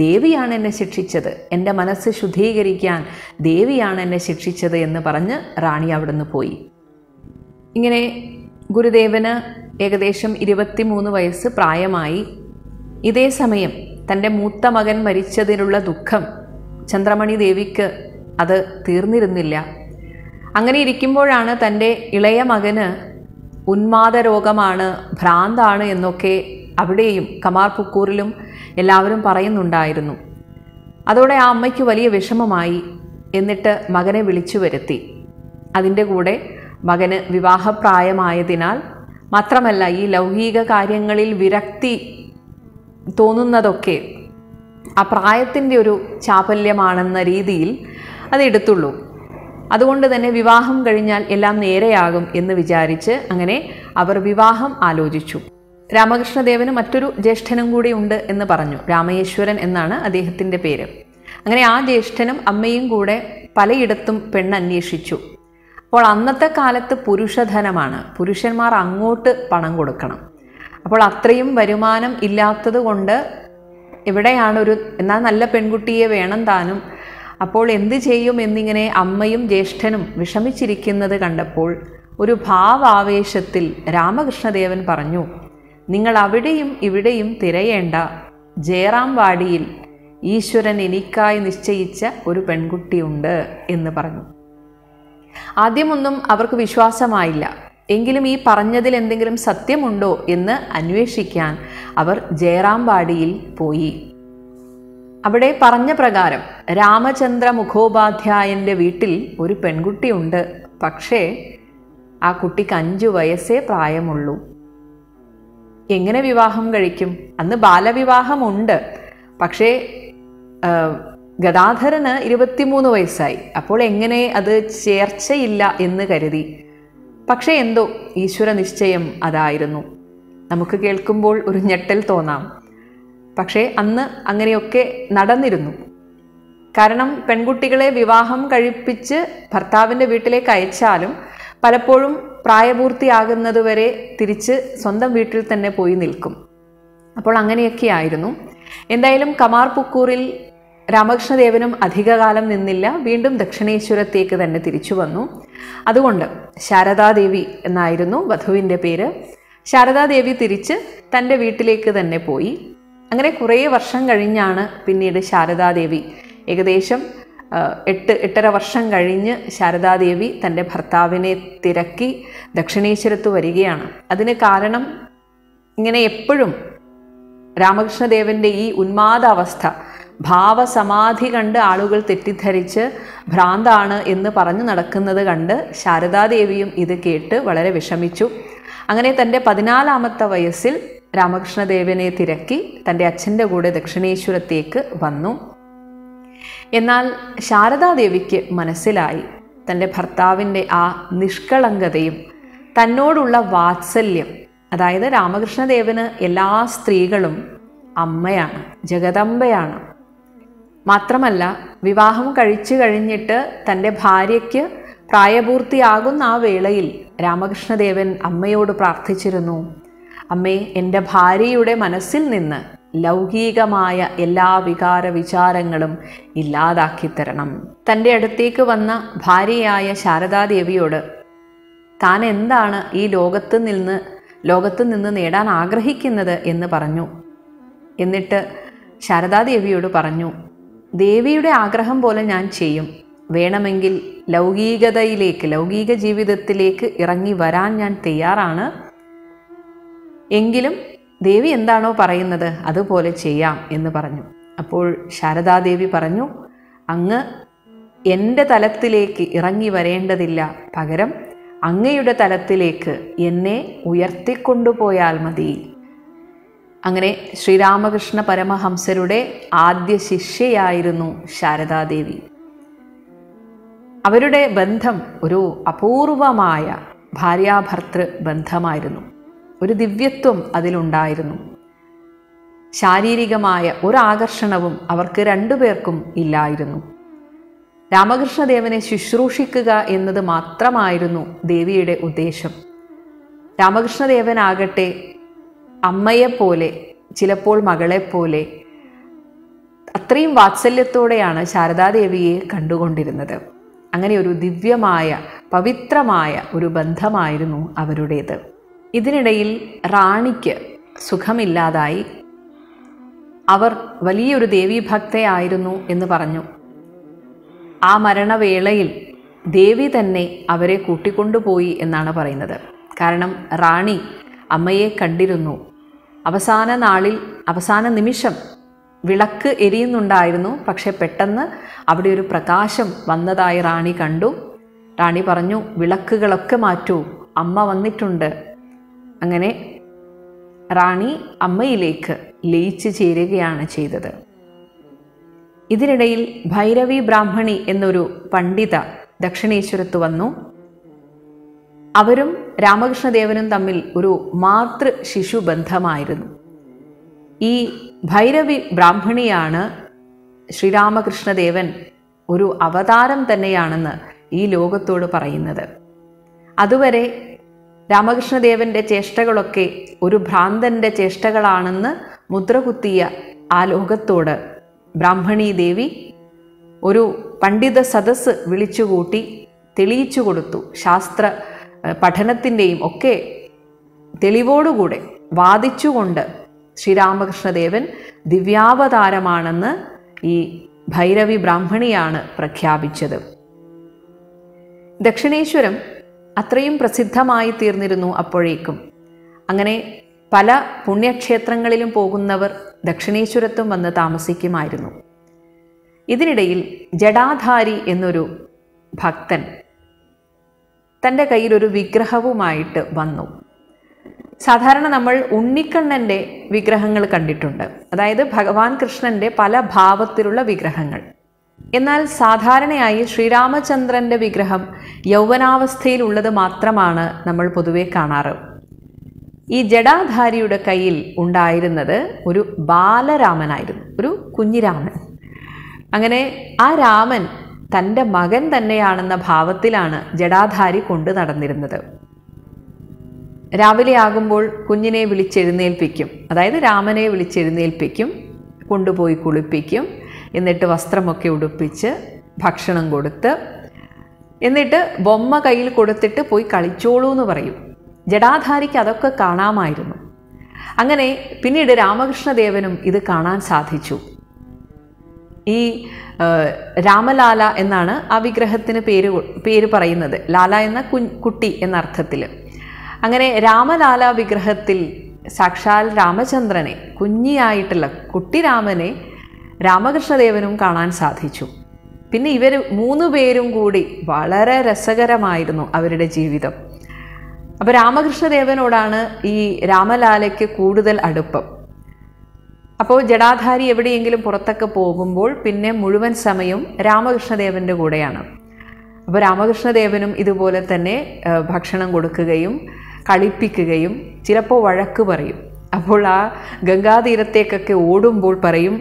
ദേവിയാണ് എന്നെ ശിക്ഷിച്ചത്, എൻ്റെ മനസ്സ് ശുദ്ധീകരിക്കാൻ ദേവിയാണ് എന്നെ ശിക്ഷിച്ചത് എന്ന് പറഞ്ഞ് റാണി അവിടുന്ന് പോയി. ഇങ്ങനെ ഗുരുദേവന് ഏകദേശം 23 വയസ്സ് പ്രായമായി. ഇതേ സമയം തൻ്റെ മൂത്ത മകൻ മരിച്ചതിലുള്ള ദുഃഖം ചന്ദ്രമണി ദേവിക്ക് അത് തീർന്നിരുന്നില്ല. അങ്ങനെ ഇരിക്കുമ്പോഴാണ് തൻ്റെ ഇളയ മകന് ഉന്മാദ രോഗമാണ്, ഭ്രാന്താണ് എന്നൊക്കെ അവിടെയും കമാർപുക്കൂറിലും എല്ലാവരും പറയുന്നുണ്ടായിരുന്നു. അതോടെ ആ അമ്മയ്ക്ക് വലിയ വിഷമമായി. എന്നിട്ട് മകനെ വിളിച്ചു വരുത്തി. അതിൻ്റെ കൂടെ മകന് വിവാഹപ്രായമായതിനാൽ, മാത്രമല്ല ഈ ലൗകിക കാര്യങ്ങളിൽ വിരക്തി തോന്നുന്നതൊക്കെ ആ പ്രായത്തിൻ്റെ ഒരു ചാപല്യമാണെന്ന രീതിയിൽ അതെടുത്തുള്ളൂ. അതുകൊണ്ട് തന്നെ വിവാഹം കഴിഞ്ഞാൽ എല്ലാം നേരെയാകും എന്ന് വിചാരിച്ച് അങ്ങനെ അവർ വിവാഹം ആലോചിച്ചു. രാമകൃഷ്ണദേവന് മറ്റൊരു ജ്യേഷ്ഠനും കൂടി ഉണ്ട് എന്ന് പറഞ്ഞു. രാമേശ്വരൻ എന്നാണ് അദ്ദേഹത്തിൻ്റെ പേര്. അങ്ങനെ ആ ജ്യേഷ്ഠനും അമ്മയും കൂടെ പലയിടത്തും പെണ്ണന്വേഷിച്ചു. അപ്പോൾ അന്നത്തെ കാലത്ത് പുരുഷധനമാണ്, പുരുഷന്മാർ അങ്ങോട്ട് പണം കൊടുക്കണം. അപ്പോൾ അത്രയും വരുമാനം ഇല്ലാത്തത് കൊണ്ട് എവിടെയാണ് എന്നാൽ നല്ല പെൺകുട്ടിയെ വേണം താനും. അപ്പോൾ എന്ത് ചെയ്യും എന്നിങ്ങനെ അമ്മയും ജ്യേഷ്ഠനും വിഷമിച്ചിരിക്കുന്നത് കണ്ടപ്പോൾ ഒരു ഭാവാവേശത്തിൽ രാമകൃഷ്ണദേവൻ പറഞ്ഞു, നിങ്ങൾ അവിടെയും ഇവിടെയും തിരയേണ്ട, ജയറാംവാടിയിൽ ഈശ്വരൻ എനിക്കായി നിശ്ചയിച്ച ഒരു പെൺകുട്ടിയുണ്ട് എന്ന് പറഞ്ഞു. ആദ്യമൊന്നും അവർക്ക് വിശ്വാസമായില്ല. എങ്കിലും ഈ പറഞ്ഞതിൽ എന്തെങ്കിലും സത്യമുണ്ടോ എന്ന് അന്വേഷിക്കാൻ അവർ ജയറാംവാടിയിൽ പോയി. അവിടെ പറഞ്ഞ പ്രകാരം രാമചന്ദ്ര മുഖോപാധ്യായൻ്റെ വീട്ടിൽ ഒരു പെൺകുട്ടിയുണ്ട്. പക്ഷേ ആ കുട്ടിക്ക് 5 വയസ്സേ പ്രായമുള്ളൂ. എങ്ങനെ വിവാഹം കഴിക്കും? അന്ന് ബാലവിവാഹമുണ്ട്. പക്ഷേ ഗദാധരന് 23 വയസ്സായി. അപ്പോൾ എങ്ങനെ അത് ചേർച്ചയില്ല എന്ന് കരുതി പക്ഷേ എന്തോ ഈശ്വര നിശ്ചയം അതായിരുന്നു. നമുക്ക് കേൾക്കുമ്പോൾ ഒരു ഞെട്ടൽ തോന്നാം. പക്ഷേ അന്ന് അങ്ങനെയൊക്കെ നടന്നിരുന്നു. കാരണം പെൺകുട്ടികളെ വിവാഹം കഴിപ്പിച്ച് ഭർത്താവിൻ്റെ വീട്ടിലേക്ക് അയച്ചാലും പലപ്പോഴും പ്രായപൂർത്തിയാകുന്നതുവരെ തിരിച്ച് സ്വന്തം വീട്ടിൽ തന്നെ പോയി നിൽക്കും. അപ്പോൾ അങ്ങനെയൊക്കെ ആയിരുന്നു. എന്തായാലും കമാർപുക്കൂറിൽ രാമകൃഷ്ണദേവനും അധികകാലം നിന്നില്ല. വീണ്ടും ദക്ഷിണേശ്വരത്തേക്ക് തന്നെ തിരിച്ചു വന്നു. അതുകൊണ്ട് ശാരദാദേവി എന്നായിരുന്നു വധുവിൻ്റെ പേര്. ശാരദാദേവി തിരിച്ച് തൻ്റെ വീട്ടിലേക്ക് തന്നെ പോയി. അങ്ങനെ കുറേ വർഷം കഴിഞ്ഞാണ് പിന്നീട് ശാരദാദേവി, ഏകദേശം 8-8.5 വർഷം കഴിഞ്ഞ് ശാരദാദേവി തൻ്റെ ഭർത്താവിനെ തിരക്കി ദക്ഷിണേശ്വരത്ത് വരികയാണ്. അതിന് കാരണം ഇങ്ങനെ എപ്പോഴും രാമകൃഷ്ണദേവൻ്റെ ഈ ഉന്മാദാവസ്ഥ, ഭാവസമാധി കണ്ട് ആളുകൾ തെറ്റിദ്ധരിച്ച് ഭ്രാന്താണ് എന്ന് പറഞ്ഞു നടക്കുന്നത് കണ്ട് ശാരദാദേവിയും ഇത് കേട്ട് വളരെ വിഷമിച്ചു. അങ്ങനെ തൻ്റെ 14ാമത്തെ വയസ്സിൽ രാമകൃഷ്ണദേവനെ തിരക്കി തൻ്റെ അച്ഛൻ്റെ കൂടെ ദക്ഷിണേശ്വരത്തേക്ക് വന്നു. എന്നാൽ ശാരദാദേവിക്ക് മനസ്സിലായി തൻ്റെ ഭർത്താവിൻ്റെ ആ നിഷ്കളങ്കതയും തന്നോടുള്ള വാത്സല്യം. അതായത് രാമകൃഷ്ണദേവന് എല്ലാ സ്ത്രീകളും അമ്മയാണ്, ജഗദംബയാണ്. മാത്രമല്ല വിവാഹം കഴിച്ചു കഴിഞ്ഞിട്ട് തൻ്റെ ഭാര്യയ്ക്ക് പ്രായപൂർത്തിയാകുന്ന ആ വേളയിൽ രാമകൃഷ്ണദേവൻ അമ്മയോട് പ്രാർത്ഥിച്ചിരുന്നു, അമ്മേ, എൻ്റെ ഭാര്യയുടെ മനസ്സിൽ നിന്ന് ലൗകികമായ എല്ലാ വികാര വിചാരങ്ങളും ഇല്ലാതാക്കിത്തരണം. തൻ്റെ അടുത്തേക്ക് വന്ന ഭാര്യയായ ശാരദാദേവിയോട് താൻ എന്താണ് ഈ ലോകത്ത് നിന്ന് നേടാൻ ആഗ്രഹിക്കുന്നത് എന്ന് പറഞ്ഞു. എന്നിട്ട് ശാരദാദേവിയോട് പറഞ്ഞു, ദേവിയുടെ ആഗ്രഹം പോലെ ഞാൻ ചെയ്യും. വേണമെങ്കിൽ ലൗകിക ജീവിതത്തിലേക്ക് ഇറങ്ങി വരാൻ ഞാൻ തയ്യാറാണ്. എങ്കിലും ദേവി എന്താണോ പറയുന്നത് അതുപോലെ ചെയ്യാം എന്ന് പറഞ്ഞു. അപ്പോൾ ശാരദാദേവി പറഞ്ഞു, അങ്ങ് എൻ്റെ തലത്തിലേക്ക് ഇറങ്ങി വരേണ്ടതില്ല, പകരം അങ്ങയുടെ തലത്തിലേക്ക് എന്നെ ഉയർത്തിക്കൊണ്ടുപോയാൽ മതി. അങ്ങനെ ശ്രീരാമകൃഷ്ണ പരമഹംസരുടെ ആദ്യ ശിഷ്യയായിരുന്നു ശാരദാദേവി. അവരുടെ ബന്ധം ഒരു അപൂർവമായ ഭാര്യാഭർത്തൃ ബന്ധമായിരുന്നു. ഒരു ദിവ്യത്വം അതിലുണ്ടായിരുന്നു. ശാരീരികമായ ഒരു ആകർഷണവും അവർക്ക് രണ്ടുപേർക്കും ഇല്ലായിരുന്നു. രാമകൃഷ്ണദേവനെ ശുശ്രൂഷിക്കുക എന്നത് മാത്രമായിരുന്നു ദേവിയുടെ ഉദ്ദേശം. രാമകൃഷ്ണദേവനാകട്ടെ അമ്മയെപ്പോലെ, ചിലപ്പോൾ മകളെപ്പോലെ അത്രയും വാത്സല്യത്തോടെയാണ് ശാരദാദേവിയെ കണ്ടുകൊണ്ടിരുന്നത്. അങ്ങനെ ഒരു ദിവ്യമായ, പവിത്രമായ ഒരു ബന്ധമായിരുന്നു അവരുടേത്. ഇതിനിടയിൽ റാണിക്ക് സുഖമില്ലാതായി. അവർ വലിയൊരു ദേവീഭക്തയായിരുന്നു എന്ന് പറഞ്ഞു. ആ മരണവേളയിൽ ദേവി തന്നെ അവരെ കൂട്ടിക്കൊണ്ടുപോയി എന്നാണ് പറയുന്നത്. കാരണം റാണി അമ്മയെ കണ്ടിരുന്നു. അവസാന നിമിഷം വിളക്ക് എരിയുന്നുണ്ടായിരുന്നു. പക്ഷെ പെട്ടെന്ന് അവിടെ ഒരു പ്രകാശം വന്നതായി റാണി കണ്ടു. റാണി പറഞ്ഞു, വിളക്കുകളൊക്കെ മാറ്റൂ, അമ്മ വന്നിട്ടുണ്ട്. അങ്ങനെ റാണി അമ്മയിലേക്ക് ലയിച്ചു ചേരുകയാണ് ചെയ്തത്. ഇതിനിടയിൽ ഭൈരവി ബ്രാഹ്മണി എന്നൊരു പണ്ഡിത ദക്ഷിണേശ്വരത്ത് വന്നു. അവരും രാമകൃഷ്ണദേവനും തമ്മിൽ ഒരു മാതൃ ശിശു ബന്ധമായിരുന്നു. ഈ ഭൈരവി ബ്രാഹ്മണിയാണ് ശ്രീരാമകൃഷ്ണദേവൻ ഒരു അവതാരം തന്നെയാണെന്ന് ഈ ലോകത്തോട് പറയുന്നത്. അതുവരെ രാമകൃഷ്ണദേവൻ്റെ ചേഷ്ടകളൊക്കെ ഒരു ഭ്രാന്തൻ്റെ ചേഷ്ടകളാണെന്ന് മുദ്രകുത്തിയ ആ ലോകത്തോട് ബ്രാഹ്മണി ദേവി ഒരു പണ്ഡിത സദസ്സ് വിളിച്ചുകൂട്ടി തെളിയിച്ചു കൊടുത്തു. ശാസ്ത്ര പഠനത്തിൻ്റെയും ഒക്കെ തെളിവോടുകൂടെ വാദിച്ചുകൊണ്ട് ശ്രീരാമകൃഷ്ണദേവൻ ദിവ്യാവതാരമാണെന്ന് ഈ ഭൈരവി ബ്രാഹ്മണിയാണ് പ്രഖ്യാപിച്ചത്. ദക്ഷിണേശ്വരം അത്രയും പ്രസിദ്ധമായി തീർന്നിരുന്നു അപ്പോഴേക്കും. അങ്ങനെ പല പുണ്യക്ഷേത്രങ്ങളിലും പോകുന്നവർ ദക്ഷിണേശ്വരത്തും വന്ന് താമസിക്കുമായിരുന്നു. ഇതിനിടയിൽ ജടാധാരി എന്നൊരു ഭക്തൻ തൻ്റെ കയ്യിൽ ഒരു വിഗ്രഹവുമായിട്ട് വന്നു. സാധാരണ നമ്മൾ ഉണ്ണിക്കണ്ണൻ്റെ വിഗ്രഹങ്ങൾ കണ്ടിട്ടുണ്ട്. അതായത് ഭഗവാൻ കൃഷ്ണൻ്റെ പല ഭാവത്തിലുള്ള വിഗ്രഹങ്ങൾ. എന്നാൽ സാധാരണയായി ശ്രീരാമചന്ദ്രൻ്റെ വിഗ്രഹം യൗവനാവസ്ഥയിലുള്ളത് മാത്രമാണ് നമ്മൾ പൊതുവെ കാണാറ്. ഈ ജടാധാരിയുടെ കയ്യിൽ ഉണ്ടായിരുന്നത് ഒരു ബാലരാമനായിരുന്നു, ഒരു കുഞ്ഞിരാമൻ. അങ്ങനെ ആ രാമൻ തൻ്റെ മകൻ തന്നെയാണെന്ന ഭാവത്തിലാണ് ജടാധാരി കൊണ്ടു നടന്നിരുന്നത്. രാവിലെ ആകുമ്പോൾ കുഞ്ഞിനെ വിളിച്ചെഴുന്നേൽപ്പിക്കും, അതായത് രാമനെ വിളിച്ചെഴുന്നേൽപ്പിക്കും, കൊണ്ടുപോയി കുളിപ്പിക്കും, എന്നിട്ട് വസ്ത്രമൊക്കെ ഉടുപ്പിച്ച് ഭക്ഷണം കൊടുത്ത്, എന്നിട്ട് ബൊമ്മ കയ്യിൽ കൊടുത്തിട്ട് പോയി കളിച്ചോളൂ എന്ന് പറയും. ജടാധാരിക്ക് അതൊക്കെ കാണാമായിരുന്നു. അങ്ങനെ പിന്നീട് രാമകൃഷ്ണദേവനും ഇത് കാണാൻ സാധിച്ചു. ഈ രാമലാല എന്നാണ് ആ വിഗ്രഹത്തിന് പേര് പറയുന്നത്. ലാല എന്ന കുട്ടി എന്ന അർത്ഥത്തിൽ. അങ്ങനെ രാമലാല വിഗ്രഹത്തിൽ സാക്ഷാൽ രാമചന്ദ്രനെ, കുഞ്ഞിയായിട്ടുള്ള കുട്ടി രാമനെ രാമകൃഷ്ണദേവനും കാണാൻ സാധിച്ചു. പിന്നെ ഇവർ 3 പേരും കൂടി വളരെ രസകരമായിരുന്നു അവരുടെ ജീവിതം. അപ്പോൾ രാമകൃഷ്ണദേവനോടാണ് ഈ രാമലാലയ്ക്ക് കൂടുതൽ അടുപ്പം. അപ്പോൾ ജടാധാരി എവിടെയെങ്കിലും പുറത്തൊക്കെ പോകുമ്പോൾ പിന്നെ മുഴുവൻ സമയവും രാമകൃഷ്ണദേവൻ്റെ കൂടെയാണ്. അപ്പോൾ രാമകൃഷ്ണദേവനും ഇതുപോലെ തന്നെ ഭക്ഷണം കൊടുക്കുകയും കളിപ്പിക്കുകയും ചിലപ്പോൾ വഴക്ക് പറയും. അപ്പോൾ ആ ഗംഗാതീരത്തേക്കൊക്കെ ഓടുമ്പോൾ പറയും,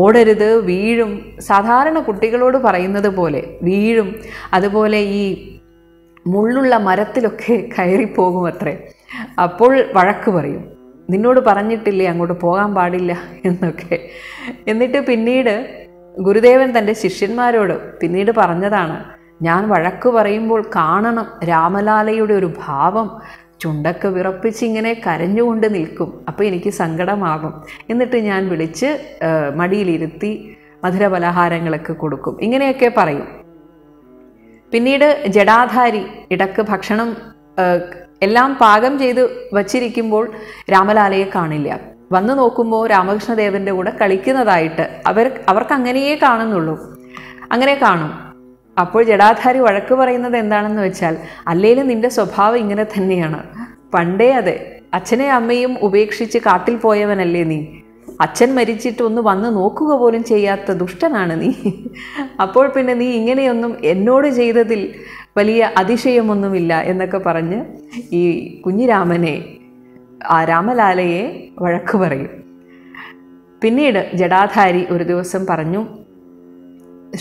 ഓടരുത്, വീഴും. സാധാരണ കുട്ടികളോട് പറയുന്നത് പോലെ വീഴും. അതുപോലെ ഈ മുള്ളുള്ള മരത്തിലൊക്കെ കയറിപ്പോകും അത്രേ. അപ്പോൾ വഴക്ക് പറയും, നിന്നോട് പറഞ്ഞിട്ടില്ലേ അങ്ങോട്ട് പോകാൻ പാടില്ല എന്നൊക്കെ. എന്നിട്ട് പിന്നീട് ഗുരുദേവൻ തൻ്റെ ശിഷ്യന്മാരോട് പിന്നീട് പറഞ്ഞതാണ്, ഞാൻ വഴക്ക് പറയുമ്പോൾ കാണണം രാമലാലയുടെ ഒരു ഭാവം, ചുണ്ടൊക്കെ വിറപ്പിച്ച് ഇങ്ങനെ കരഞ്ഞുകൊണ്ട് നിൽക്കും. അപ്പോൾ എനിക്ക് സങ്കടമാകും. എന്നിട്ട് ഞാൻ വിളിച്ച് മടിയിലിരുത്തി മധുരപലഹാരങ്ങളൊക്കെ കൊടുക്കും, ഇങ്ങനെയൊക്കെ പറയും. പിന്നീട് ജടാധാരി ഇടക്ക് ഭക്ഷണം എല്ലാം പാകം ചെയ്ത് വച്ചിരിക്കുമ്പോൾ രാമലാലയെ കാണില്ല. വന്നു നോക്കുമ്പോൾ രാമകൃഷ്ണദേവൻ്റെ കൂടെ കളിക്കുന്നതായിട്ട് അവർക്ക് അങ്ങനെയേ കാണുന്നുള്ളൂ. അങ്ങനെ കാണും. അപ്പോൾ ജടാധാരി വഴക്ക് പറയുന്നത് എന്താണെന്ന് വെച്ചാൽ, അല്ലേലും നിൻ്റെ സ്വഭാവം ഇങ്ങനെ തന്നെയാണ്. പണ്ടേ അതെ, അച്ഛനെ അമ്മയും ഉപേക്ഷിച്ച് കാട്ടിൽ പോയവനല്ലേ നീ? അച്ഛൻ മരിച്ചിട്ട് ഒന്ന് വന്ന് നോക്കുക പോലും ചെയ്യാത്ത ദുഷ്ടനാണ് നീ. അപ്പോൾ പിന്നെ നീ ഇങ്ങനെയൊന്നും എന്നോട് ചെയ്തതിൽ വലിയ അതിശയമൊന്നുമില്ല എന്നൊക്കെ പറഞ്ഞ് ഈ കുഞ്ഞിരാമനെ, ആ രാമലാലയെ വഴക്ക് പറയും. പിന്നീട് ജടാധാരി ഒരു ദിവസം പറഞ്ഞു,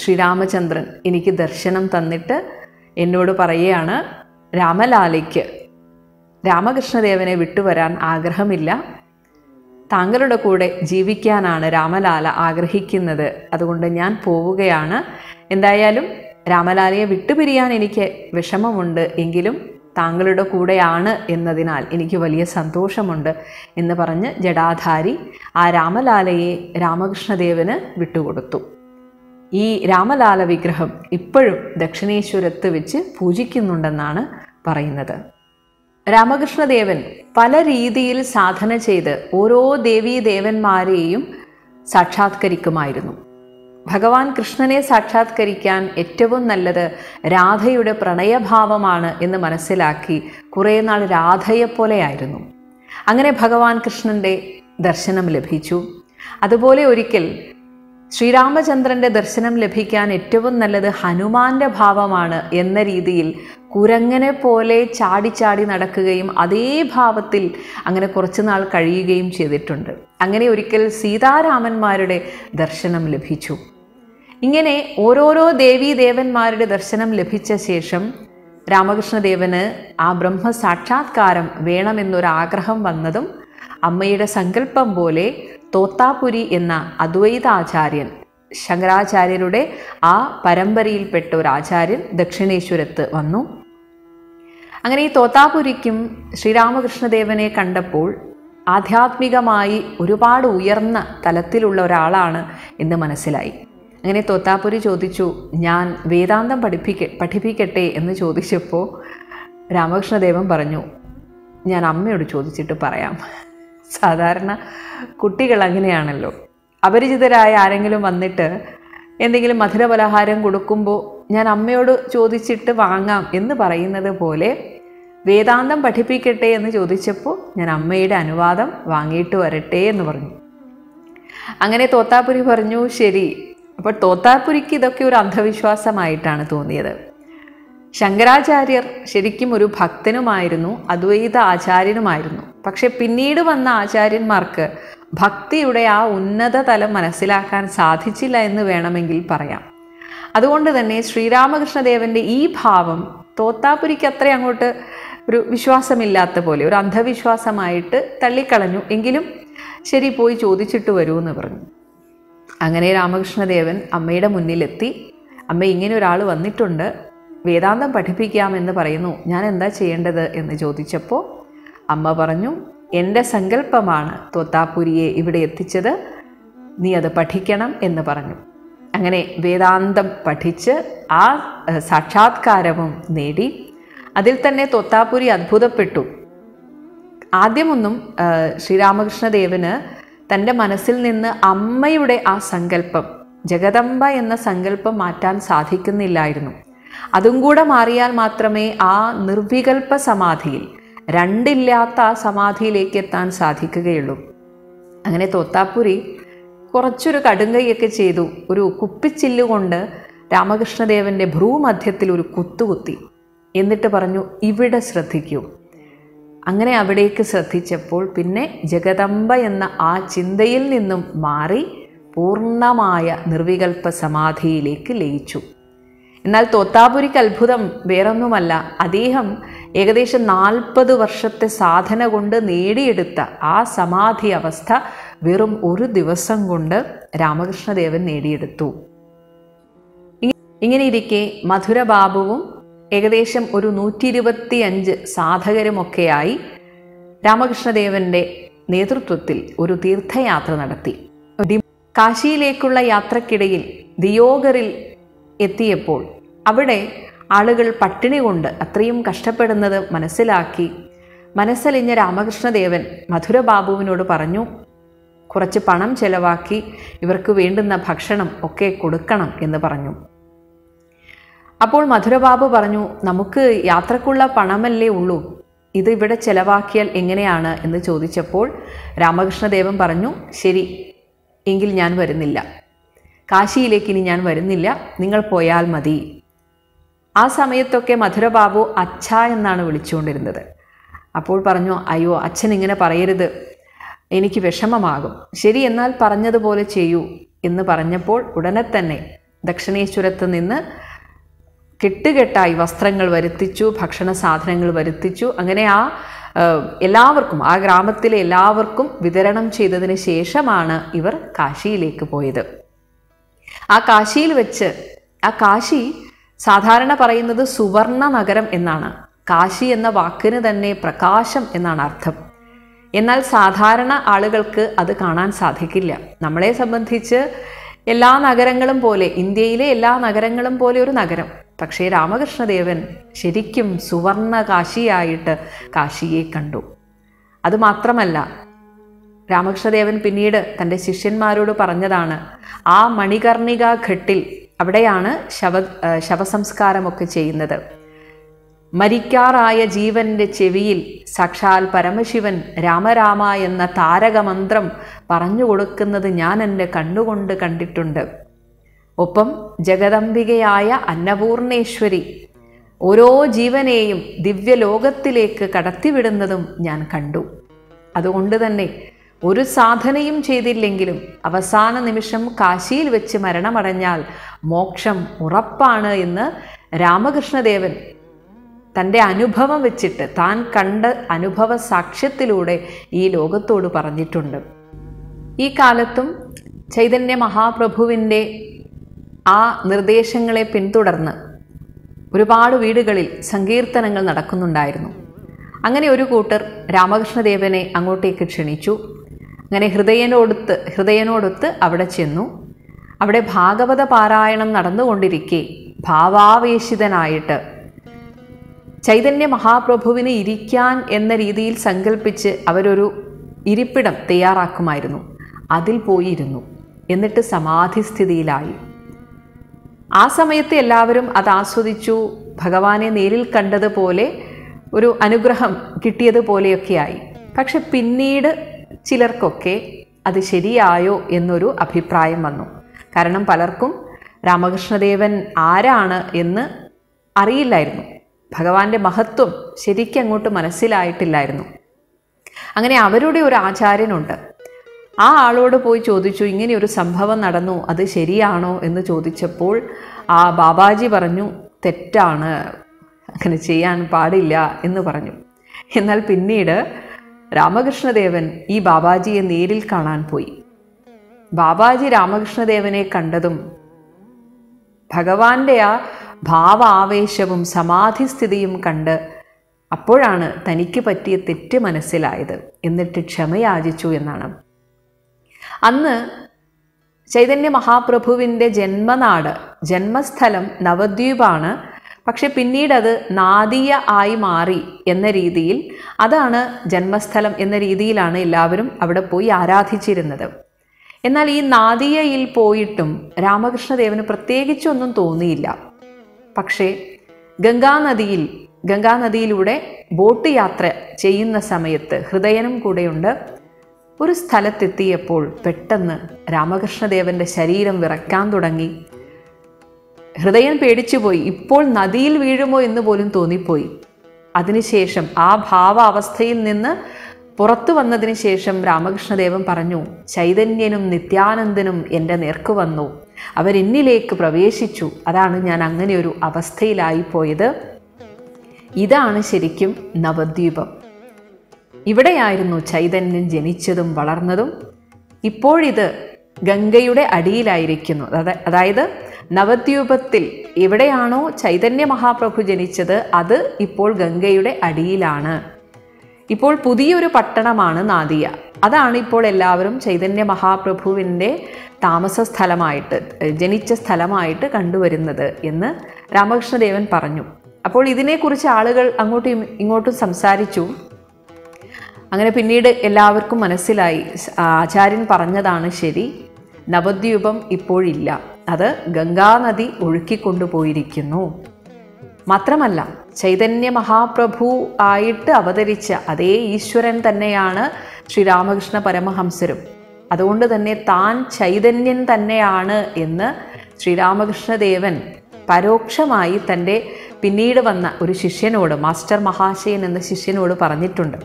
ശ്രീരാമചന്ദ്രൻ എനിക്ക് ദർശനം തന്നിട്ട് എന്നോട് പറയുകയാണ്, രാമലാലയ്ക്ക് രാമകൃഷ്ണദേവനെ വിട്ടുവരാൻ ആഗ്രഹമില്ല, താങ്കളുടെ കൂടെ ജീവിക്കാനാണ് രാമലാല ആഗ്രഹിക്കുന്നത്, അതുകൊണ്ട് ഞാൻ പോവുകയാണ്. എന്തായാലും രാമലാലയെ വിട്ടുപിരിയാൻ എനിക്ക് വിഷമമുണ്ട്, എങ്കിലും താങ്കളുടെ കൂടെയാണ് എന്നതിനാൽ എനിക്ക് വലിയ സന്തോഷമുണ്ട് എന്ന് പറഞ്ഞ് ജടാധാരി ആ രാമലാലയെ രാമകൃഷ്ണദേവന് വിട്ടുകൊടുത്തു. ഈ രാമലാല വിഗ്രഹം ഇപ്പോഴും ദക്ഷിണേശ്വരത്ത് വെച്ച് പൂജിക്കുന്നുണ്ടെന്നാണ് പറയുന്നത്. രാമകൃഷ്ണദേവൻ പല രീതിയിൽ സാധന ചെയ്ത് ഓരോ ദേവീദേവന്മാരെയും സാക്ഷാത്കരിക്കുമായിരുന്നു. ഭഗവാൻ കൃഷ്ണനെ സാക്ഷാത്കരിക്കാൻ ഏറ്റവും നല്ലത് രാധയുടെ പ്രണയഭാവമാണ് എന്ന് മനസ്സിലാക്കി കുറേ നാൾ രാധയെപ്പോലെയായിരുന്നു. അങ്ങനെ ഭഗവാൻ കൃഷ്ണൻ്റെ ദർശനം ലഭിച്ചു. അതുപോലെ ഒരിക്കൽ ശ്രീരാമചന്ദ്രൻ്റെ ദർശനം ലഭിക്കാൻ ഏറ്റവും നല്ലത് ഹനുമാന്റെ ഭാവമാണ് എന്ന രീതിയിൽ കുരങ്ങനെ പോലെ ചാടി നടക്കുകയും അതേ ഭാവത്തിൽ അങ്ങനെ കുറച്ചു നാൾ കഴിയുകയും ചെയ്തിട്ടുണ്ട്. അങ്ങനെ ഒരിക്കൽ സീതാരാമന്മാരുടെ ദർശനം ലഭിച്ചു. ഇങ്ങനെ ഓരോരോ ദേവീദേവന്മാരുടെ ദർശനം ലഭിച്ച ശേഷം രാമകൃഷ്ണദേവന് ആ ബ്രഹ്മസാക്ഷാത്കാരം വേണമെന്നൊരാഗ്രഹം വന്നതും അമ്മയുടെ സങ്കല്പം പോലെ തോത്താപുരി എന്ന അദ്വൈതാചാര്യൻ, ശങ്കരാചാര്യരുടെ ആ പരമ്പരയിൽപ്പെട്ട ഒരു ആചാര്യൻ ദക്ഷിണേശ്വരത്ത് വന്നു. അങ്ങനെ ഈ തോത്താപുരിക്കും ശ്രീരാമകൃഷ്ണദേവനെ കണ്ടപ്പോൾ ആധ്യാത്മികമായി ഒരുപാട് ഉയർന്ന തലത്തിലുള്ള ഒരാളാണ് എന്ന് മനസ്സിലായി. അങ്ങനെ തോത്താപുരി ചോദിച്ചു, ഞാൻ വേദാന്തം പഠിപ്പിക്കട്ടെ എന്ന് ചോദിച്ചപ്പോൾ രാമകൃഷ്ണദേവൻ പറഞ്ഞു, ഞാൻ അമ്മയോട് ചോദിച്ചിട്ട് പറയാം. സാധാരണ കുട്ടികൾ അങ്ങനെയാണല്ലോ, അപരിചിതരായ ആരെങ്കിലും വന്നിട്ട് എന്തെങ്കിലും മധുരപലഹാരം കൊടുക്കുമ്പോൾ ഞാൻ അമ്മയോട് ചോദിച്ചിട്ട് വാങ്ങാം എന്ന് പറയുന്നത് പോലെ വേദാന്തം പഠിപ്പിക്കട്ടെ എന്ന് ചോദിച്ചപ്പോൾ ഞാൻ അമ്മയുടെ അനുവാദം വാങ്ങിയിട്ട് വരട്ടെ എന്ന് പറഞ്ഞു. അങ്ങനെ തോത്താപുരി പറഞ്ഞു, ശരി, അപ്പോൾ തോത്താപുരിക്ക് ഇതൊക്കെ ഒരു അന്ധവിശ്വാസമായിട്ടാണ് തോന്നിയത്. ശങ്കരാചാര്യർ ശരിക്കും ഒരു ഭക്തനുമായിരുന്നു, അദ്വൈത ആചാര്യനുമായിരുന്നു. പക്ഷെ പിന്നീട് വന്ന ആചാര്യന്മാർക്ക് ഭക്തിയുടെ ആ ഉന്നത തലം മനസ്സിലാക്കാൻ സാധിച്ചില്ല എന്ന് വേണമെങ്കിൽ പറയാം. അതുകൊണ്ട് തന്നെ ശ്രീരാമകൃഷ്ണദേവൻ്റെ ഈ ഭാവം തോത്താപുരിക്ക് അത്ര അങ്ങോട്ട് ഒരു വിശ്വാസമില്ലാത്ത പോലെ, ഒരു അന്ധവിശ്വാസമായിട്ട് തള്ളിക്കളഞ്ഞു. എങ്കിലും ശരി, പോയി ചോദിച്ചിട്ട് വരൂ എന്ന് പറഞ്ഞു. അങ്ങനെ രാമകൃഷ്ണദേവൻ അമ്മയുടെ മുന്നിലെത്തി. അമ്മ, ഇങ്ങനെ ഒരാൾ വന്നിട്ടുണ്ട്, വേദാന്തം പഠിപ്പിക്കാമെന്ന് പറയുന്നു, ഞാൻ എന്താ ചെയ്യേണ്ടത് എന്ന് ചോദിച്ചപ്പോൾ അമ്മ പറഞ്ഞു, എൻ്റെ സങ്കല്പമാണ് തോത്താപുരിയെ ഇവിടെ എത്തിച്ചത്, നീ അത് പഠിക്കണം എന്ന് പറഞ്ഞു. അങ്ങനെ വേദാന്തം പഠിച്ച് ആ സാക്ഷാത്കാരവും നേടി. അതിൽ തന്നെ തോത്താപുരി അത്ഭുതപ്പെട്ടു. ആദ്യമൊന്നും ശ്രീരാമകൃഷ്ണദേവന് തൻ്റെ മനസ്സിൽ നിന്ന് അമ്മയുടെ ആ സങ്കല്പം, ജഗദംബ എന്ന സങ്കല്പം മാറ്റാൻ സാധിക്കുന്നില്ലായിരുന്നു. അതും കൂടെ മാറിയാൽ മാത്രമേ ആ നിർവികൽപ്പ സമാധിയിൽ, രണ്ടില്ലാത്ത ആ സമാധിയിലേക്ക് എത്താൻ സാധിക്കുകയുള്ളൂ. അങ്ങനെ തോത്താപുരി കുറച്ചൊരു കടുങ്കൈയൊക്കെ ചെയ്തു. ഒരു കുപ്പിച്ചില്ലുകൊണ്ട് രാമകൃഷ്ണദേവൻ്റെ ഭ്രൂമധ്യത്തിൽ ഒരു കുത്തുകുത്തി. എന്നിട്ട് പറഞ്ഞു, ഇവിടെ ശ്രദ്ധിക്കൂ. അങ്ങനെ അവിടേക്ക് ശ്രദ്ധിച്ചപ്പോൾ പിന്നെ ജഗദംബ എന്ന ആ ചിന്തയിൽ നിന്നും മാറി പൂർണ്ണമായ നിർവികൽപ്പ സമാധിയിലേക്ക് ലയിച്ചു. എന്നാൽ തോത്താപുരിക്ക് അത്ഭുതം വേറൊന്നുമല്ല, അദ്ദേഹം ഏകദേശം 40 വർഷത്തെ സാധന കൊണ്ട് നേടിയെടുത്ത ആ സമാധി അവസ്ഥ വെറും ഒരു ദിവസം കൊണ്ട് രാമകൃഷ്ണദേവൻ നേടിയെടുത്തു. ഇങ്ങനെ ഇരിക്കെ മധുരബാബുവും ഏകദേശം ഒരു 125 സാധകരുമൊക്കെയായി രാമകൃഷ്ണദേവൻ്റെ നേതൃത്വത്തിൽ ഒരു തീർത്ഥയാത്ര നടത്തി. കാശിയിലേക്കുള്ള യാത്രക്കിടയിൽ ദിയോഗറിൽ എത്തിയപ്പോൾ അവിടെ ആളുകൾ പട്ടിണി കൊണ്ട് അത്രയും കഷ്ടപ്പെടുന്നത് മനസ്സിലാക്കി മനസ്സലിഞ്ഞ രാമകൃഷ്ണദേവൻ മധുരബാബുവിനോട് പറഞ്ഞു, കുറച്ച് പണം ചെലവാക്കി ഇവർക്ക് വേണ്ടുന്ന ഭക്ഷണം ഒക്കെ കൊടുക്കണം എന്ന് പറഞ്ഞു. അപ്പോൾ മധുരബാബു പറഞ്ഞു, നമുക്ക് യാത്രക്കുള്ള പണമല്ലേ ഉള്ളൂ, ഇത് ഇവിടെ ചെലവാക്കിയാൽ എങ്ങനെയാണ് എന്ന് ചോദിച്ചപ്പോൾ രാമകൃഷ്ണദേവൻ പറഞ്ഞു, ശരി, എങ്കിൽ ഞാൻ വരുന്നില്ല, കാശിയിലേക്ക് ഇനി ഞാൻ വരുന്നില്ല, നിങ്ങൾ പോയാൽ മതി. ആ സമയത്തൊക്കെ മധുരബാബു അച്ഛ എന്നാണ് വിളിച്ചുകൊണ്ടിരുന്നത്. അപ്പോൾ പറഞ്ഞു, അയ്യോ അച്ഛൻ ഇങ്ങനെ പറയരുത്, എനിക്ക് വിഷമമാകും. ശരി, എന്നാൽ പറഞ്ഞതുപോലെ ചെയ്യൂ എന്ന് പറഞ്ഞപ്പോൾ ഉടനെ തന്നെ ദക്ഷിണേശ്വരത്ത് നിന്ന് കെട്ടുകെട്ടായി വസ്ത്രങ്ങൾ വരുത്തിച്ചു, ഭക്ഷണ സാധനങ്ങൾ വരുത്തിച്ചു. അങ്ങനെ എല്ലാവർക്കും, ആ ഗ്രാമത്തിലെ എല്ലാവർക്കും വിതരണം ചെയ്തതിന് ശേഷമാണ് ഇവർ കാശിയിലേക്ക് പോയത്. ആ കാശിയിൽ വെച്ച്, ആ കാശി സാധാരണ പറയുന്നത് സുവർണ നഗരം എന്നാണ്. കാശി എന്ന വാക്കിന് തന്നെ പ്രകാശം എന്നാണ് അർത്ഥം. എന്നാൽ സാധാരണ ആളുകൾക്ക് അത് കാണാൻ സാധിക്കില്ല. നമ്മളെ സംബന്ധിച്ച് എല്ലാ നഗരങ്ങളും പോലെ, ഇന്ത്യയിലെ എല്ലാ നഗരങ്ങളും പോലെ ഒരു നഗരം. പക്ഷേ രാമകൃഷ്ണദേവൻ ശരിക്കും സുവർണ കാശിയായിട്ട് കാശിയെ കണ്ടു. അതുമാത്രമല്ല, രാമകൃഷ്ണദേവൻ പിന്നീട് തൻ്റെ ശിഷ്യന്മാരോട് പറഞ്ഞതാണ്, ആ മണികർണിക ഘട്ടിൽ, അവിടെയാണ് ശവസംസ്കാരമൊക്കെ ചെയ്യുന്നത്. മരിക്കാറായ ജീവൻ്റെ ചെവിയിൽ സാക്ഷാൽ പരമശിവൻ രാമരാമ എന്ന താരകമന്ത്രം പറഞ്ഞു കൊടുക്കുന്നത് ഞാൻ എൻ്റെ കണ്ണുകൊണ്ട് കണ്ടിട്ടുണ്ട്. ഒപ്പം ജഗദംബികയായ അന്നപൂർണേശ്വരി ഓരോ ജീവനെയും ദിവ്യലോകത്തിലേക്ക് കടത്തിവിടുന്നതും ഞാൻ കണ്ടു. അതുകൊണ്ട് തന്നെ ഒരു സാധനയും ചെയ്തില്ലെങ്കിലും അവസാന നിമിഷം കാശിയിൽ വെച്ച് മരണമടഞ്ഞാൽ മോക്ഷം ഉറപ്പാണ് എന്ന് രാമകൃഷ്ണദേവൻ തൻ്റെ അനുഭവം വെച്ചിട്ട്, താൻ കണ്ട അനുഭവ സാക്ഷ്യത്തിലൂടെ ഈ ലോകത്തോട് പറഞ്ഞിട്ടുണ്ട്. ഈ കാലത്തും ചൈതന്യ മഹാപ്രഭുവിൻ്റെ ആ നിർദ്ദേശങ്ങളെ പിന്തുടർന്ന് ഒരുപാട് വീടുകളിൽ സങ്കീർത്തനങ്ങൾ നടക്കുന്നുണ്ടായിരുന്നു. അങ്ങനെ ഒരു കൂട്ടർ രാമകൃഷ്ണദേവനെ അങ്ങോട്ടേക്ക് ക്ഷണിച്ചു. അങ്ങനെ ഹൃദയനോടൊത്ത് അവിടെ ചെന്നു. അവിടെ ഭാഗവത പാരായണം നടന്നുകൊണ്ടിരിക്കെ ഭാവാവേശിതനായിട്ട് ചൈതന്യ മഹാപ്രഭുവിന് ഇരിക്കാൻ എന്ന രീതിയിൽ സങ്കല്പിച്ച് അവരൊരു ഇരിപ്പിടം തയ്യാറാക്കുമായിരുന്നു. അതിൽ പോയിരുന്നു. എന്നിട്ട് സമാധിസ്ഥിതിയിലായി. ആ സമയത്ത് എല്ലാവരും അത് ആസ്വദിച്ചു. ഭഗവാനെ നേരിൽ കണ്ടതുപോലെ ഒരു അനുഗ്രഹം കിട്ടിയതുപോലെയൊക്കെയായി. പക്ഷെ പിന്നീട് ചിലർക്കൊക്കെ അത് ശരിയായോ എന്നൊരു അഭിപ്രായം വന്നു. കാരണം പലർക്കും രാമകൃഷ്ണദേവൻ ആരാണ് എന്ന് അറിയില്ലായിരുന്നു. ഭഗവാന്റെ മഹത്വം ശരിക്കും അങ്ങോട്ട് മനസ്സിലായിട്ടില്ലായിരുന്നു. അങ്ങനെ അവരുടെ ഒരു ആചാര്യനുണ്ട്. ആ ആളോട് പോയി ചോദിച്ചു, ഇങ്ങനെ ഒരു സംഭവം നടന്നു, അത് ശരിയാണോ എന്ന് ചോദിച്ചപ്പോൾ ആ ബാബാജി പറഞ്ഞു, തെറ്റാണ്, അങ്ങനെ ചെയ്യാൻ പാടില്ല എന്ന് പറഞ്ഞു. എന്നാൽ പിന്നീട് രാമകൃഷ്ണദേവൻ ഈ ബാബാജിയെ നേരിൽ കാണാൻ പോയി. ബാബാജി രാമകൃഷ്ണദേവനെ കണ്ടതും ഭഗവാന്റെ ആ ഭാവാവേശവും സമാധിസ്ഥിതിയും കണ്ട് അപ്പോഴാണ് തനിക്ക് പറ്റിയ തെറ്റ് മനസ്സിലായത്. എന്നിട്ട് ക്ഷമയാചിച്ചു എന്നാണ്. അന്ന് ചൈതന്യ മഹാപ്രഭുവിൻ്റെ ജന്മസ്ഥലം നവദ്വീപാണ്. പക്ഷെ പിന്നീട് അത് നാദിയ ആയി മാറി എന്ന രീതിയിൽ, അതാണ് ജന്മസ്ഥലം എന്ന രീതിയിലാണ് എല്ലാവരും അവിടെ പോയി ആരാധിച്ചിരുന്നത്. എന്നാൽ ഈ നാദിയയിൽ പോയിട്ടും രാമകൃഷ്ണദേവന് പ്രത്യേകിച്ചൊന്നും തോന്നിയില്ല. പക്ഷേ ഗംഗാനദിയിലൂടെ ബോട്ട് യാത്ര ചെയ്യുന്ന സമയത്ത് ഹൃദയനും കൂടെയുണ്ട്. ഒരു സ്ഥലത്തെത്തിയപ്പോൾ പെട്ടെന്ന് രാമകൃഷ്ണദേവൻ്റെ ശരീരം വിറയ്ക്കാൻ തുടങ്ങി. ഹൃദയൻ പേടിച്ചുപോയി. ഇപ്പോൾ നദിയിൽ വീഴുമോ എന്ന് പോലും തോന്നിപ്പോയി. അതിനുശേഷം ആ ഭാവാവസ്ഥയിൽ നിന്ന് പുറത്തു വന്നതിന് ശേഷം രാമകൃഷ്ണദേവൻ പറഞ്ഞു, ചൈതന്യനും നിത്യാനന്ദനും എൻ്റെ നേർക്ക് വന്നു, അവരെന്നിലേക്ക് പ്രവേശിച്ചു, അതാണ് ഞാൻ അങ്ങനെ ഒരു അവസ്ഥയിലായിപ്പോയത്. ഇതാണ് ശരിക്കും നവദ്വീപം. ഇവിടെയായിരുന്നു ചൈതന്യൻ ജനിച്ചതും വളർന്നതും. ഇപ്പോഴിത് ഗംഗയുടെ അടിയിലായിരിക്കുന്നു. അതായത് നവദ്വീപത്തിൽ എവിടെയാണോ ചൈതന്യ മഹാപ്രഭു ജനിച്ചത് അത് ഇപ്പോൾ ഗംഗയുടെ അടിയിലാണ്. ഇപ്പോൾ പുതിയൊരു പട്ടണമാണ് നാദിയ. അതാണ് ഇപ്പോൾ എല്ലാവരും ചൈതന്യ മഹാപ്രഭുവിൻ്റെ താമസ സ്ഥലമായിട്ട്, ജനിച്ച സ്ഥലമായിട്ട് കണ്ടുവരുന്നത് എന്ന് രാമകൃഷ്ണദേവൻ പറഞ്ഞു. അപ്പോൾ ഇതിനെക്കുറിച്ച് ആളുകൾ അങ്ങോട്ടും ഇങ്ങോട്ടും സംസാരിച്ചു. അങ്ങനെ പിന്നീട് എല്ലാവർക്കും മനസ്സിലായി, ആചാര്യൻ പറഞ്ഞതാണ് ശരി, നവദ്വീപം ഇപ്പോഴില്ല, അത് ഗംഗാനദി ഒഴുക്കിക്കൊണ്ടുപോയിരിക്കുന്നു. മാത്രമല്ല ചൈതന്യ മഹാപ്രഭു ആയിട്ട് അവതരിച്ച അതേ ഈശ്വരൻ തന്നെയാണ് ശ്രീരാമകൃഷ്ണ പരമഹംസരും. അതുകൊണ്ട് തന്നെ താൻ ചൈതന്യൻ തന്നെയാണ് എന്ന് ശ്രീരാമകൃഷ്ണദേവൻ പരോക്ഷമായി തൻ്റെ പിന്നീട് വന്ന ഒരു ശിഷ്യനോട്, മാസ്റ്റർ മഹാശയൻ എന്ന ശിഷ്യനോട് പറഞ്ഞിട്ടുണ്ട്.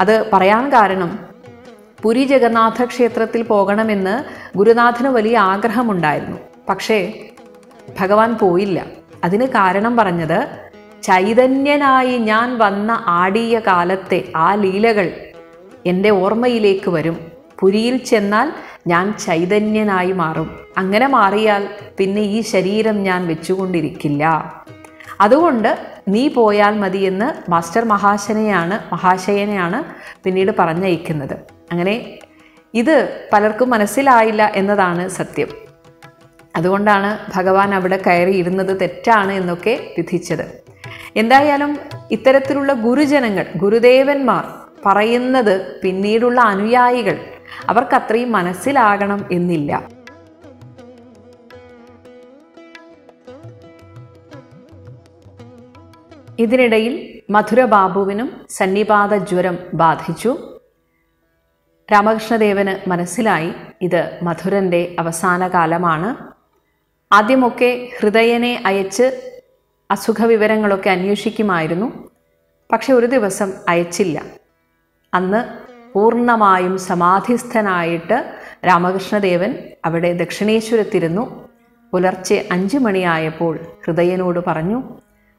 അത് പറയാൻ കാരണം, പുരി ജഗന്നാഥ ക്ഷേത്രത്തിൽ പോകണമെന്ന് ഗുരുനാഥന് വലിയ ആഗ്രഹമുണ്ടായിരുന്നു. പക്ഷേ ഭഗവാൻ പോയില്ല. അതിന് കാരണം പറഞ്ഞത്, ചൈതന്യനായി ഞാൻ വന്ന ആടിയ കാലത്തെ ആ ലീലകൾ എൻ്റെ ഓർമ്മയിലേക്ക് വരും. പുരിയിൽ ചെന്നാൽ ഞാൻ ചൈതന്യനായി മാറും. അങ്ങനെ മാറിയാൽ പിന്നെ ഈ ശരീരം ഞാൻ വെച്ചുകൊണ്ടിരിക്കില്ല. അതുകൊണ്ട് നീ പോയാൽ മതിയെന്ന് മാസ്റ്റർ മഹാശയനെയാണ് പിന്നീട് പറഞ്ഞയക്കുന്നത്. അങ്ങനെ ഇത് പലർക്കും മനസ്സിലായില്ല എന്നതാണ് സത്യം. അതുകൊണ്ടാണ് ഭഗവാൻ അവിടെ കയറിയിരുന്നത് തെറ്റാണ് എന്നൊക്കെ വിധിച്ചത്. എന്തായാലും ഇത്തരത്തിലുള്ള ഗുരുജനങ്ങൾ, ഗുരുദേവന്മാർ പറയുന്നത് പിന്നീടുള്ള അനുയായികൾ അവർക്കത്രയും മനസ്സിലാകണം എന്നില്ല. ഇതിനിടയിൽ മധുരബാബുവിനും സന്നിപാത ജ്വരം ബാധിച്ചു. രാമകൃഷ്ണദേവന് മനസ്സിലായി ഇത് മധുരൻ്റെ അവസാന കാലമാണ്. ആദ്യമൊക്കെ ഹൃദയനെ അയച്ച് അസുഖവിവരങ്ങളൊക്കെ അന്വേഷിക്കുമായിരുന്നു. പക്ഷെ ഒരു ദിവസം അയച്ചില്ല. അന്ന് പൂർണ്ണമായും സമാധിസ്ഥനായിട്ട് രാമകൃഷ്ണദേവൻ അവിടെ ദക്ഷിണേശ്വരത്തിരുന്നു. പുലർച്ചെ 5 മണിയായപ്പോൾ ഹൃദയനോട് പറഞ്ഞു,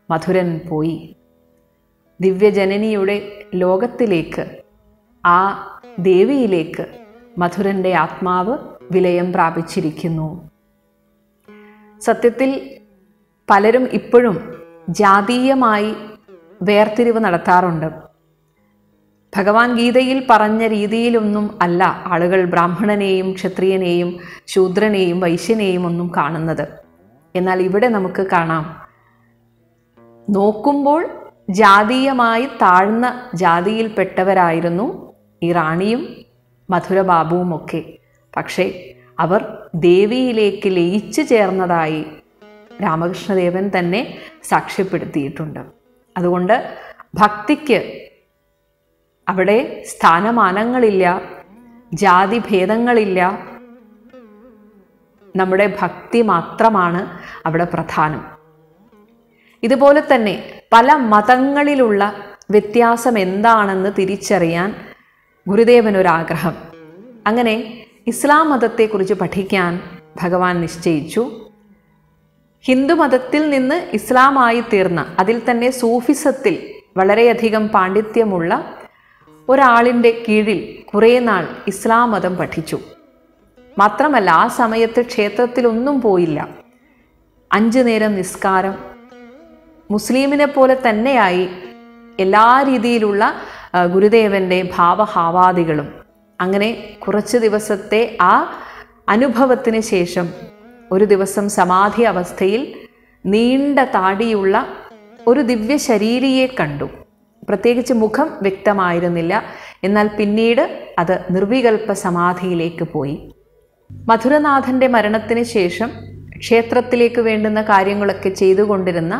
മധുരൻ പോയി. ദിവ്യജനനിയുടെ ലോകത്തിലേക്ക്, ആ ദേവിയിലേക്ക് മധുരൻ്റെ ആത്മാവ് വിലയം പ്രാപിച്ചിരിക്കുന്നു. സത്യത്തിൽ പലരും ഇപ്പോഴും ജാതീയമായി വേർതിരിവ് നടത്താറുണ്ട്. ഭഗവാൻ ഗീതയിൽ പറഞ്ഞ രീതിയിലൊന്നും അല്ല ആളുകൾ ബ്രാഹ്മണനെയും ക്ഷത്രിയനെയും ശൂദ്രനെയും വൈശ്യനെയും ഒന്നും കാണുന്നത്. എന്നാൽ ഇവിടെ നമുക്ക് കാണാം, നോക്കുമ്പോൾ ജാതീയമായി താഴ്ന്ന ജാതിയിൽപ്പെട്ടവരായിരുന്നു ഈ റാണിയും മധുരബാബുവുമൊക്കെ. പക്ഷേ അവർ ദേവിയിലേക്ക് ലയിച്ചു ചേർന്നതായി രാമകൃഷ്ണദേവൻ തന്നെ സാക്ഷ്യപ്പെടുത്തിയിട്ടുണ്ട്. അതുകൊണ്ട് ഭക്തിക്ക് അവിടെ സ്ഥാനമാനങ്ങളില്ല, ജാതിഭേദങ്ങളില്ല. നമ്മുടെ ഭക്തി മാത്രമാണ് അവിടെ പ്രധാനം. ഇതുപോലെ തന്നെ പല മതങ്ങളിലുള്ള വ്യത്യാസം എന്താണെന്ന് തിരിച്ചറിയാൻ ഗുരുദേവനൊരാഗ്രഹം. അങ്ങനെ ഇസ്ലാം മതത്തെക്കുറിച്ച് പഠിക്കാൻ ഭഗവാൻ നിശ്ചയിച്ചു. ഹിന്ദു മതത്തിൽ നിന്ന് ഇസ്ലാമായി തീർന്ന, അതിൽ തന്നെ സൂഫിസത്തിൽ വളരെയധികം പാണ്ഡിത്യമുള്ള ഒരാളിൻ്റെ കീഴിൽ കുറേ നാൾ ഇസ്ലാം മതം പഠിച്ചു. മാത്രമല്ല ആ സമയത്ത് ക്ഷേത്രത്തിലൊന്നും പോയില്ല. 5 നേരം നിസ്കാരം, മുസ്ലിമിനെ പോലെ തന്നെയായി എല്ലാ രീതിയിലുള്ള ഗുരുദേവൻ്റെ ഭാവഹാവാദികളും. അങ്ങനെ കുറച്ച് ദിവസത്തെ ആ അനുഭവത്തിന് ശേഷം ഒരു ദിവസം സമാധി അവസ്ഥയിൽ നീണ്ട താടിയുള്ള ഒരു ദിവ്യ ശരീരിയെ കണ്ടു. പ്രത്യേകിച്ച് മുഖം വ്യക്തമായിരുന്നില്ല. എന്നാൽ പിന്നീട് അത് നിർവികൽപ്പ സമാധിയിലേക്ക് പോയി. മധുരനാഥൻ്റെ മരണത്തിന് ശേഷം ക്ഷേത്രത്തിലേക്ക് വേണ്ടുന്ന കാര്യങ്ങളൊക്കെ ചെയ്തുകൊണ്ടിരുന്ന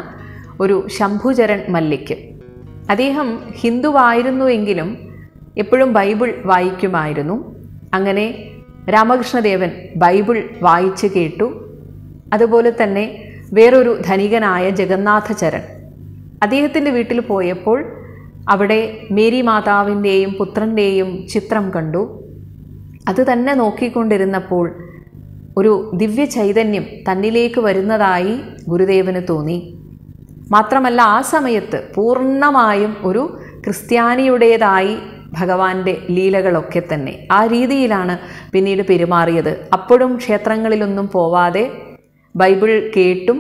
ഒരു ശംഭുചരൺ മല്ലിക്ക്, അദ്ദേഹം ഹിന്ദുവായിരുന്നുവെങ്കിലും എപ്പോഴും ബൈബിൾ വായിക്കുമായിരുന്നു. അങ്ങനെ രാമകൃഷ്ണദേവൻ ബൈബിൾ വായിച്ച് കേട്ടു. അതുപോലെ തന്നെ വേറൊരു ധനികനായ ജഗന്നാഥചരൺ, അദ്ദേഹത്തിൻ്റെ വീട്ടിൽ പോയപ്പോൾ അവിടെ മേരി മാതാവിൻ്റെയും പുത്രൻ്റെയും ചിത്രം കണ്ടു. അത് തന്നെ നോക്കിക്കൊണ്ടിരുന്നപ്പോൾ ഒരു ദിവ്യ ചൈതന്യം തന്നിലേക്ക് വരുന്നതായി ഗുരുദേവന് തോന്നി. മാത്രമല്ല ആ സമയത്ത് പൂർണ്ണമായും ഒരു ക്രിസ്ത്യാനിയുടേതായി ഭഗവാന്റെ ലീലകളൊക്കെ തന്നെ ആ രീതിയിലാണ് പിന്നീട് പെരുമാറിയത്. അപ്പോഴും ക്ഷേത്രങ്ങളിലൊന്നും പോവാതെ ബൈബിൾ കേട്ടും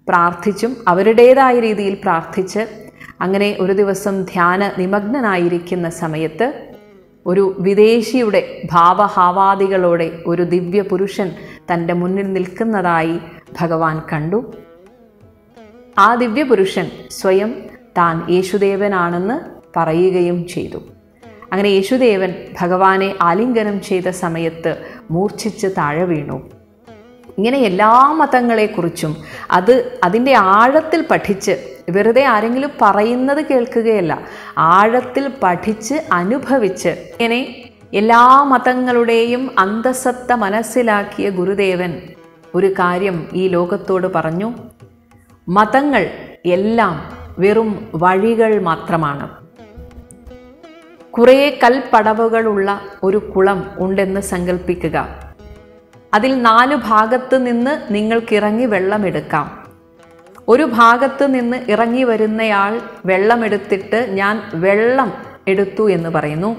പ്രാർത്ഥിച്ചും അവരുടേതായ രീതിയിൽ പ്രാർത്ഥിച്ച് അങ്ങനെ ഒരു ദിവസം ധ്യാന നിമഗ്നനായിരിക്കുന്ന സമയത്ത് ഒരു വിദേശിയുടെ ഭാവഹാവാദികളോടെ ഒരു ദിവ്യ പുരുഷൻ തൻ്റെ മുന്നിൽ നിൽക്കുന്നതായി ഭഗവാൻ കണ്ടു. ആ ദിവ്യപുരുഷൻ സ്വയം താൻ യേശുദേവനാണെന്ന് പറയുകയും ചെയ്തു. അങ്ങനെ യേശുദേവൻ ഭഗവാനെ ആലിംഗനം ചെയ്ത സമയത്ത് മൂർച്ഛിച്ച് താഴെ വീണു. ഇങ്ങനെ എല്ലാ മതങ്ങളെക്കുറിച്ചും അതിൻ്റെ ആഴത്തിൽ പഠിച്ച്, വെറുതെ ആരെങ്കിലും പറയുന്നത് കേൾക്കുകയല്ല, ആഴത്തിൽ പഠിച്ച് അനുഭവിച്ച് ഇങ്ങനെ എല്ലാ മതങ്ങളുടെയും അന്തസത്ത മനസ്സിലാക്കിയ ഗുരുദേവൻ ഒരു കാര്യം ഈ ലോകത്തോട് പറഞ്ഞു: മതങ്ങൾ എല്ലാം വെറും വഴികൾ മാത്രമാണ്. കുറേ കൽപ്പടവുകളുള്ള ഒരു കുളം ഉണ്ടെന്ന് സങ്കല്പിക്കുക. അതിൽ 4 ഭാഗത്ത് നിന്ന് നിങ്ങൾക്കിറങ്ങി വെള്ളമെടുക്കാം. ഒരു ഭാഗത്ത് നിന്ന് ഇറങ്ങി വരുന്നയാൾ വെള്ളമെടുത്തിട്ട് ഞാൻ വെള്ളം എടുത്തു എന്ന് പറയുന്നു.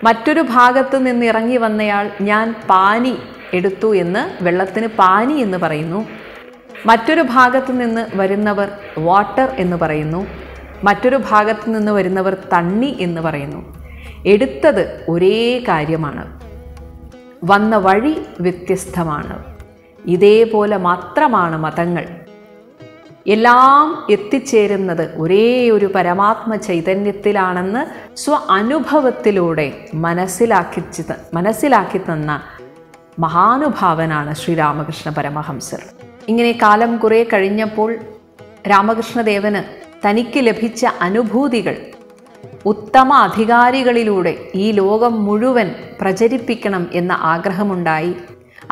മറ്റൊരു ഭാഗത്ത് നിന്ന് ഇറങ്ങി വന്നയാൾ ഞാൻ പാനി എടുത്തു എന്ന്, വെള്ളത്തിന് പാനി എന്ന് പറയുന്നു. മറ്റൊരു ഭാഗത്ത് നിന്ന് വരുന്നവർ വാട്ടർ എന്ന് പറയുന്നു. മറ്റൊരു ഭാഗത്ത് നിന്ന് വരുന്നവർ തണ്ണി എന്ന് പറയുന്നു. എടുത്തത് ഒരേ കാര്യമാണ്, വന്ന വഴി വ്യത്യസ്തമാണ്. ഇതേപോലെ മാത്രമാണ് മതങ്ങൾ. എല്ലാം എത്തിച്ചേരുന്നത് ഒരേ ഒരു പരമാത്മ ചൈതന്യത്തിലാണെന്ന് അനുഭവത്തിലൂടെ മനസ്സിലാക്കി തന്ന മഹാനുഭാവനാണ് ശ്രീരാമകൃഷ്ണ പരമഹംസർ. ഇങ്ങനെ കാലം കുറേ കഴിഞ്ഞപ്പോൾ രാമകൃഷ്ണദേവന് തനിക്ക് ലഭിച്ച അനുഭൂതികൾ ഉത്തമ അധികാരികളിലൂടെ ഈ ലോകം മുഴുവൻ പ്രചരിപ്പിക്കണം എന്ന ആഗ്രഹമുണ്ടായി.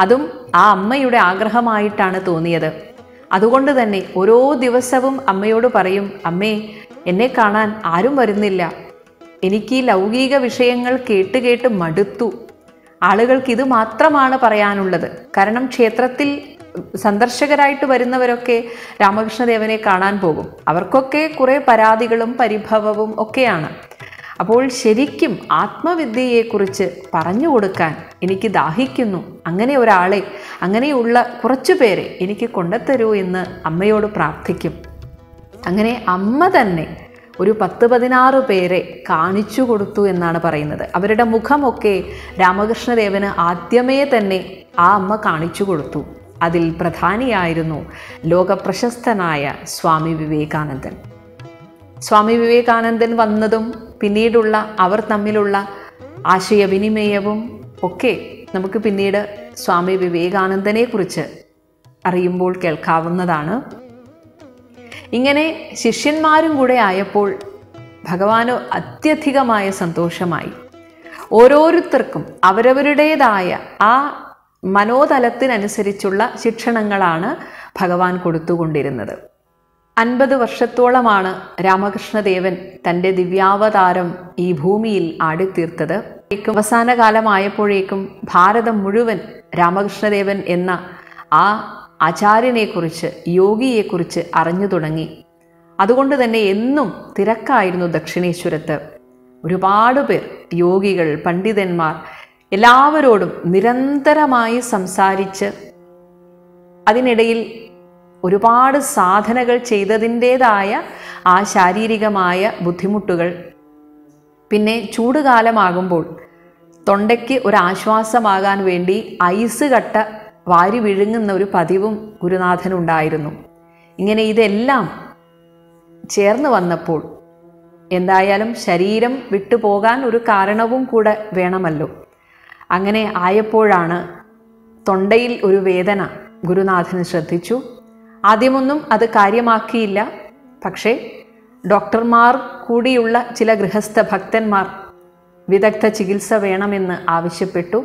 അതും ആ അമ്മയുടെ ആഗ്രഹമായിട്ടാണ് തോന്നിയത്. അതുകൊണ്ട് തന്നെ ഓരോ ദിവസവും അമ്മയോട് പറയും: അമ്മേ, എന്നെ കാണാൻ ആരും വരുന്നില്ല. എനിക്ക് ഈ ലൗകിക വിഷയങ്ങൾ കേട്ട് മടുത്തു. ആളുകൾക്ക് ഇത് മാത്രമാണ് പറയാനുള്ളത്. കാരണം ക്ഷേത്രത്തിൽ സന്ദർശകരായിട്ട് വരുന്നവരൊക്കെ രാമകൃഷ്ണദേവനെ കാണാൻ പോകും. അവർക്കൊക്കെ കുറേ പരാതികളും പരിഭവവും ഒക്കെയാണ്. അപ്പോൾ ശരിക്കും ആത്മവിദ്യയെക്കുറിച്ച് പറഞ്ഞു കൊടുക്കാൻ എനിക്ക് ദാഹിക്കുന്നു. അങ്ങനെ ഒരാളെ, അങ്ങനെയുള്ള കുറച്ചു പേരെ എനിക്ക് കൊണ്ടുത്തരൂ എന്ന് അമ്മയോട് പ്രാർത്ഥിക്കും. അങ്ങനെ അമ്മ തന്നെ ഒരു 10-16 പേരെ കാണിച്ചു കൊടുത്തു എന്നാണ് പറയുന്നത്. അവരുടെ മുഖമൊക്കെ രാമകൃഷ്ണദേവന് ആദ്യമേ തന്നെ ആ അമ്മ കാണിച്ചു കൊടുത്തു. അതിൽ പ്രധാനിയായിരുന്നു ലോകപ്രശസ്തനായ സ്വാമി വിവേകാനന്ദൻ. സ്വാമി വിവേകാനന്ദൻ വന്നതും പിന്നീടുള്ള അവർ തമ്മിലുള്ള ആശയവിനിമയവും ഒക്കെ നമുക്ക് പിന്നീട് സ്വാമി വിവേകാനന്ദനെക്കുറിച്ച് അറിയുമ്പോൾ കേൾക്കാവുന്നതാണ്. ഇങ്ങനെ ശിഷ്യന്മാരും കൂടെ ആയപ്പോൾ ഭഗവാന് അത്യധികമായ സന്തോഷമായി. ഓരോരുത്തർക്കും അവരവരുടേതായ ആ മനോതലത്തിനനുസരിച്ചുള്ള ശിക്ഷണങ്ങളാണ് ഭഗവാൻ കൊടുത്തുകൊണ്ടിരുന്നത്. 50 വർഷത്തോളമാണ് രാമകൃഷ്ണദേവൻ തൻ്റെ ദിവ്യാവതാരം ഈ ഭൂമിയിൽ ആടിത്തീർത്തത്. അവസാന കാലമായപ്പോഴേക്കും ഭാരതം മുഴുവൻ രാമകൃഷ്ണദേവൻ എന്ന ആ ആചാര്യനെക്കുറിച്ച്, യോഗിയെക്കുറിച്ച് അറിഞ്ഞു തുടങ്ങി. അതുകൊണ്ട് തന്നെ എന്നും തിരക്കായിരുന്നു ദക്ഷിണേശ്വരത്ത്. ഒരുപാട് പേർ, യോഗികൾ, പണ്ഡിതന്മാർ, എല്ലാവരോടും നിരന്തരമായി സംസാരിച്ച് അതിനിടയിൽ ഒരുപാട് സാധനകൾ ചെയ്തതിൻ്റേതായ ആ ശാരീരികമായ ബുദ്ധിമുട്ടുകൾ, പിന്നെ ചൂടുകാലമാകുമ്പോൾ തൊണ്ടയ്ക്ക് ഒരാശ്വാസമാകാൻ വേണ്ടി ഐസ് കട്ട വാരി വിഴുങ്ങുന്ന ഒരു പതിവും ഗുരുനാഥനുണ്ടായിരുന്നു. ഇങ്ങനെ ഇതെല്ലാം ചേർന്ന് വന്നപ്പോൾ എന്തായാലും ശരീരം വിട്ടുപോകാൻ ഒരു കാരണവും കൂടെ വേണമല്ലോ. അങ്ങനെ ആയപ്പോഴാണ് തൊണ്ടയിൽ ഒരു വേദന ഗുരുനാഥന് ശ്രദ്ധിച്ചു. ആദ്യമൊന്നും അത് കാര്യമാക്കിയില്ല. പക്ഷേ ഡോക്ടർമാർ കൂടിയുള്ള ചില ഗൃഹസ്ഥ ഭക്തന്മാർ വിദഗ്ധ ചികിത്സ വേണമെന്ന് ആവശ്യപ്പെട്ടു.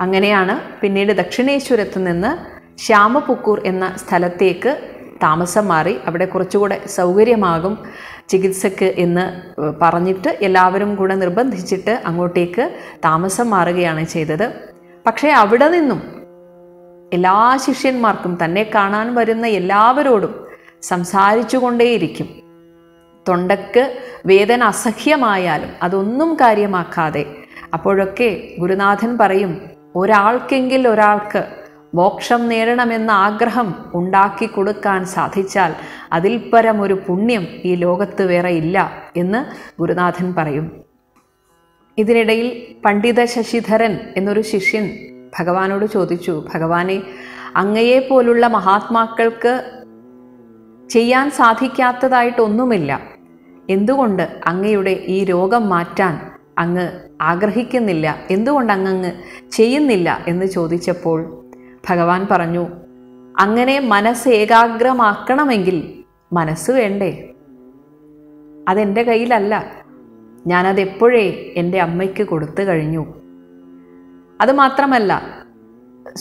അങ്ങനെയാണ് പിന്നീട് ദക്ഷിണേശ്വരത്ത് നിന്ന് ശ്യാമപുക്കൂർ എന്ന സ്ഥലത്തേക്ക് താമസം മാറി. അവിടെ കുറച്ചുകൂടെ സൗകര്യമാകും ചികിത്സക്ക് എന്ന് പറഞ്ഞിട്ട് എല്ലാവരും കൂടെ നിർബന്ധിച്ചിട്ട് അങ്ങോട്ടേക്ക് താമസം മാറുകയാണ് ചെയ്തത്. പക്ഷേ അവിടെ നിന്നും എല്ലാ ശിഷ്യന്മാർക്കും, തന്നെ കാണാൻ വരുന്ന എല്ലാവരോടും സംസാരിച്ചു കൊണ്ടേയിരിക്കും. തൊണ്ടയ്ക്ക് വേദന അസഹ്യമായാലും അതൊന്നും കാര്യമാക്കാതെ അപ്പോഴൊക്കെ ഗുരുനാഥൻ പറയും, ഒരാൾക്കെങ്കിൽ ഒരാൾക്ക് മോക്ഷം നേടണമെന്ന ആഗ്രഹം ഉണ്ടാക്കി കൊടുക്കാൻ സാധിച്ചാൽ അതിൽ പരം ഒരു പുണ്യം ഈ ലോകത്ത് വേറെ ഇല്ല എന്ന് ഗുരുനാഥൻ പറയും. ഇതിനിടയിൽ പണ്ഡിത ശശിധരൻ എന്നൊരു ശിഷ്യൻ ഭഗവാനോട് ചോദിച്ചു, ഭഗവാനെ, അങ്ങയെപ്പോലുള്ള മഹാത്മാക്കൾക്ക് ചെയ്യാൻ സാധിക്കാത്തതായിട്ടൊന്നുമില്ല. എന്തുകൊണ്ട് അങ്ങയുടെ ഈ രോഗം മാറ്റാൻ അങ്ങ് ആഗ്രഹിക്കുന്നില്ല? എന്തുകൊണ്ട് അങ്ങ് ചെയ്യുന്നില്ല എന്ന് ചോദിച്ചപ്പോൾ ഭഗവാൻ പറഞ്ഞു, അങ്ങനെ മനസ്സ് ഏകാഗ്രമാക്കണമെങ്കിൽ മനസ്സ് വേണ്ടേ? അതെൻ്റെ കയ്യിലല്ല. ഞാനതെപ്പോഴേ എൻ്റെ അമ്മയ്ക്ക് കൊടുത്തു കഴിഞ്ഞു. അതുമാത്രമല്ല,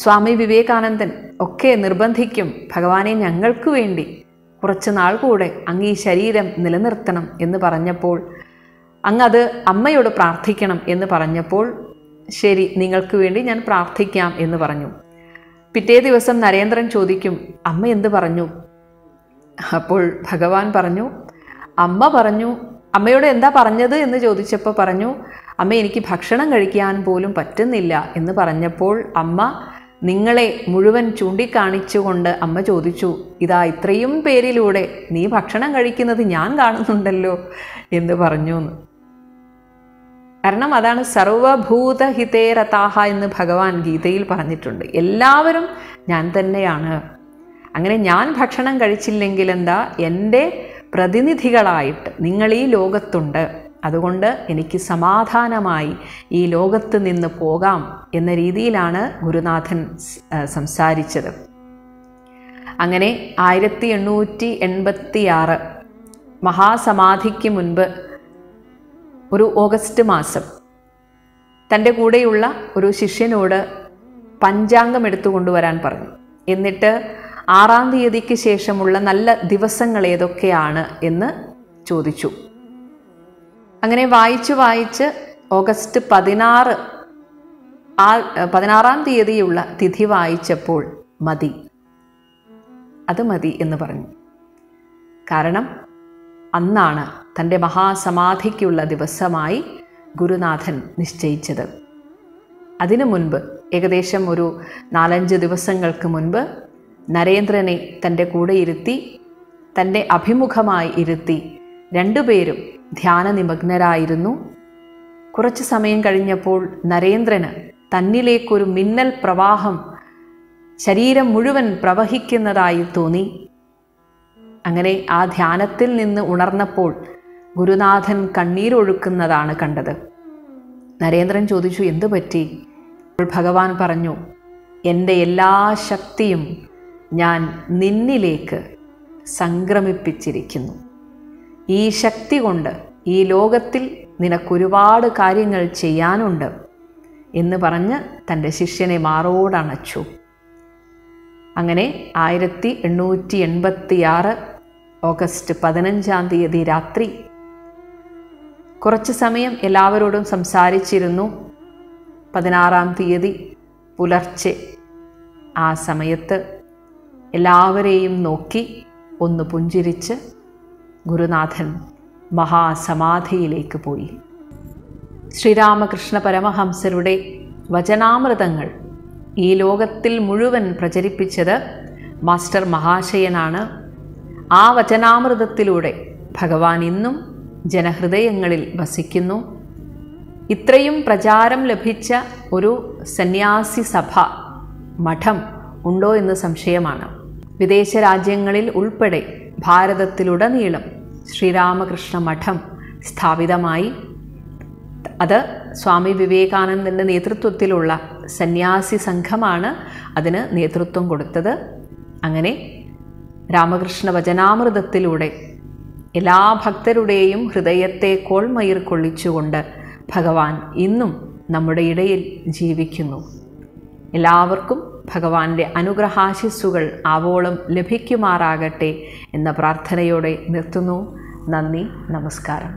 സ്വാമി വിവേകാനന്ദൻ ഒക്കെ നിർബന്ധിക്കും, ഭഗവാനെ ഞങ്ങൾക്ക് വേണ്ടി കുറച്ച് നാൾ കൂടെ അങ്ങ് ഈ ശരീരം നിലനിർത്തണം എന്ന് പറഞ്ഞപ്പോൾ, അങ്ങത് അമ്മയോട് പ്രാർത്ഥിക്കണം എന്ന് പറഞ്ഞപ്പോൾ, ശരി, നിങ്ങൾക്ക് വേണ്ടി ഞാൻ പ്രാർത്ഥിക്കാം എന്ന് പറഞ്ഞു. പിറ്റേ ദിവസം നരേന്ദ്രൻ ചോദിക്കും, അമ്മ എന്ത് പറഞ്ഞു? അപ്പോൾ ഭഗവാൻ പറഞ്ഞു, അമ്മ പറഞ്ഞു. അമ്മയോട് എന്താ പറഞ്ഞത് എന്ന് ചോദിച്ചപ്പോൾ പറഞ്ഞു, അമ്മ എനിക്ക് ഭക്ഷണം കഴിക്കാൻ പോലും പറ്റുന്നില്ല എന്ന് പറഞ്ഞപ്പോൾ അമ്മ നിങ്ങളെ മുഴുവൻ ചൂണ്ടിക്കാണിച്ചുകൊണ്ട് അമ്മ ചോദിച്ചു, ഇതാ ഇത്രയും പേരിലൂടെ നീ ഭക്ഷണം കഴിക്കുന്നത് ഞാൻ കാണുന്നുണ്ടല്ലോ എന്ന് പറഞ്ഞു. കാരണം അതാണ് സർവഭൂതഹിതേരതാഹ എന്ന് ഭഗവാൻ ഗീതയിൽ പറഞ്ഞിട്ടുണ്ട്. എല്ലാവരും ഞാൻ തന്നെയാണ്. അങ്ങനെ ഞാൻ ഭക്ഷണം കഴിച്ചില്ലെങ്കിൽ എന്താ, എൻ്റെ പ്രതിനിധികളായിട്ട് നിങ്ങൾ ഈ ലോകത്തുണ്ട്. അതുകൊണ്ട് എനിക്ക് സമാധാനമായി ഈ ലോകത്ത് നിന്ന് പോകാം എന്ന രീതിയിലാണ് ഗുരുനാഥൻ സംസാരിച്ചത്. അങ്ങനെ 1886 മഹാസമാധിക്ക് മുൻപ് ഒരു ഓഗസ്റ്റ് മാസം തൻ്റെ കൂടെയുള്ള ഒരു ശിഷ്യനോട് പഞ്ചാംഗം എടുത്തുകൊണ്ടുവരാൻ പറഞ്ഞു. എന്നിട്ട് 6-ാം തീയതിക്ക് ശേഷമുള്ള നല്ല ദിവസങ്ങൾ ഏതൊക്കെയാണ് എന്ന് ചോദിച്ചു. അങ്ങനെ വായിച്ച് ഓഗസ്റ്റ് 16-ാം തീയതിയുള്ള തിഥി വായിച്ചപ്പോൾ മതി, അത് മതി എന്ന് പറഞ്ഞു. കാരണം അന്നാണ് തൻ്റെ മഹാസമാധിക്കുള്ള ദിവസമായി ഗുരുനാഥൻ നിശ്ചയിച്ചത്. അതിനു മുൻപ് ഏകദേശം ഒരു 4-5 ദിവസങ്ങൾക്ക് മുൻപ് നരേന്ദ്രനെ തൻ്റെ കൂടെ ഇരുത്തി, തൻ്റെ അഭിമുഖമായി ഇരുത്തി രണ്ടുപേരും ധ്യാനനിമഗ്നരായിരുന്നു. കുറച്ച് സമയം കഴിഞ്ഞപ്പോൾ നരേന്ദ്രന് തന്നിലേക്കൊരു മിന്നൽ പ്രവാഹം ശരീരം മുഴുവൻ പ്രവഹിക്കുന്നതായി തോന്നി. അങ്ങനെ ആ ധ്യാനത്തിൽ നിന്ന് ഉണർന്നപ്പോൾ ഗുരുനാഥൻ കണ്ണീരൊഴുക്കുന്നതാണ് കണ്ടത്. നരേന്ദ്രൻ ചോദിച്ചു, എന്തു പറ്റി? ഭഗവാൻ പറഞ്ഞു, എൻ്റെ എല്ലാ ശക്തിയും ഞാൻ നിന്നിലേക്ക് സംക്രമിപ്പിച്ചിരിക്കുന്നു. ഈ ശക്തി കൊണ്ട് ഈ ലോകത്തിൽ നിനക്കൊരുപാട് കാര്യങ്ങൾ ചെയ്യാനുണ്ട്. എന്ന് പറഞ്ഞ് തൻ്റെ ശിഷ്യനെ മാറോടണച്ചു. അങ്ങനെ 1886 ഓഗസ്റ്റ് 15 രാത്രി കുറച്ച് സമയം എല്ലാവരോടും സംസാരിച്ചിരുന്നു. 16 പുലർച്ചെ ആ സമയത്ത് എല്ലാവരെയും നോക്കി ഒന്ന് പുഞ്ചിരിച്ച് ഗുരുനാഥൻ മഹാസമാധിയിലേക്ക് പോയി. ശ്രീരാമകൃഷ്ണ പരമഹംസരുടെ വചനാമൃതങ്ങൾ ഈ ലോകത്തിൽ മുഴുവൻ പ്രചരിപ്പിച്ചത് മാസ്റ്റർ മഹാശയനാണ്. ആ വചനാമൃതത്തിലൂടെ ഭഗവാൻ ഇന്നും ജനഹൃദയങ്ങളിൽ വസിക്കുന്നു. ഇത്രയും പ്രചാരം ലഭിച്ച ഒരു സന്യാസി സഭ, മഠം ഉണ്ടോ എന്ന് സംശയമാണ്. വിദേശ രാജ്യങ്ങളിൽ ഉൾപ്പെടെ ഭാരതത്തിലുടനീളം ശ്രീരാമകൃഷ്ണ മഠം സ്ഥാപിതമായി. അത് സ്വാമി വിവേകാനന്ദൻ്റെ നേതൃത്വത്തിലുള്ള സന്യാസി സംഘമാണ് അതിന് നേതൃത്വം കൊടുത്തത്. അങ്ങനെ രാമകൃഷ്ണ വചനാമൃതത്തിലൂടെ എല്ലാ ഭക്തരുടെയും ഹൃദയത്തെ കോൾമയിർ കൊള്ളിച്ചുകൊണ്ട് ഭഗവാൻ ഇന്നും നമ്മുടെ ഇടയിൽ ജീവിക്കുന്നു. എല്ലാവർക്കും ഭഗവാന്റെ അനുഗ്രഹാശിസ്സുകൾ ആവോളം ലഭിക്കുമാറാകട്ടെ എന്ന പ്രാർത്ഥനയോടെ നിർത്തുന്നു. നന്ദി, നമസ്കാരം.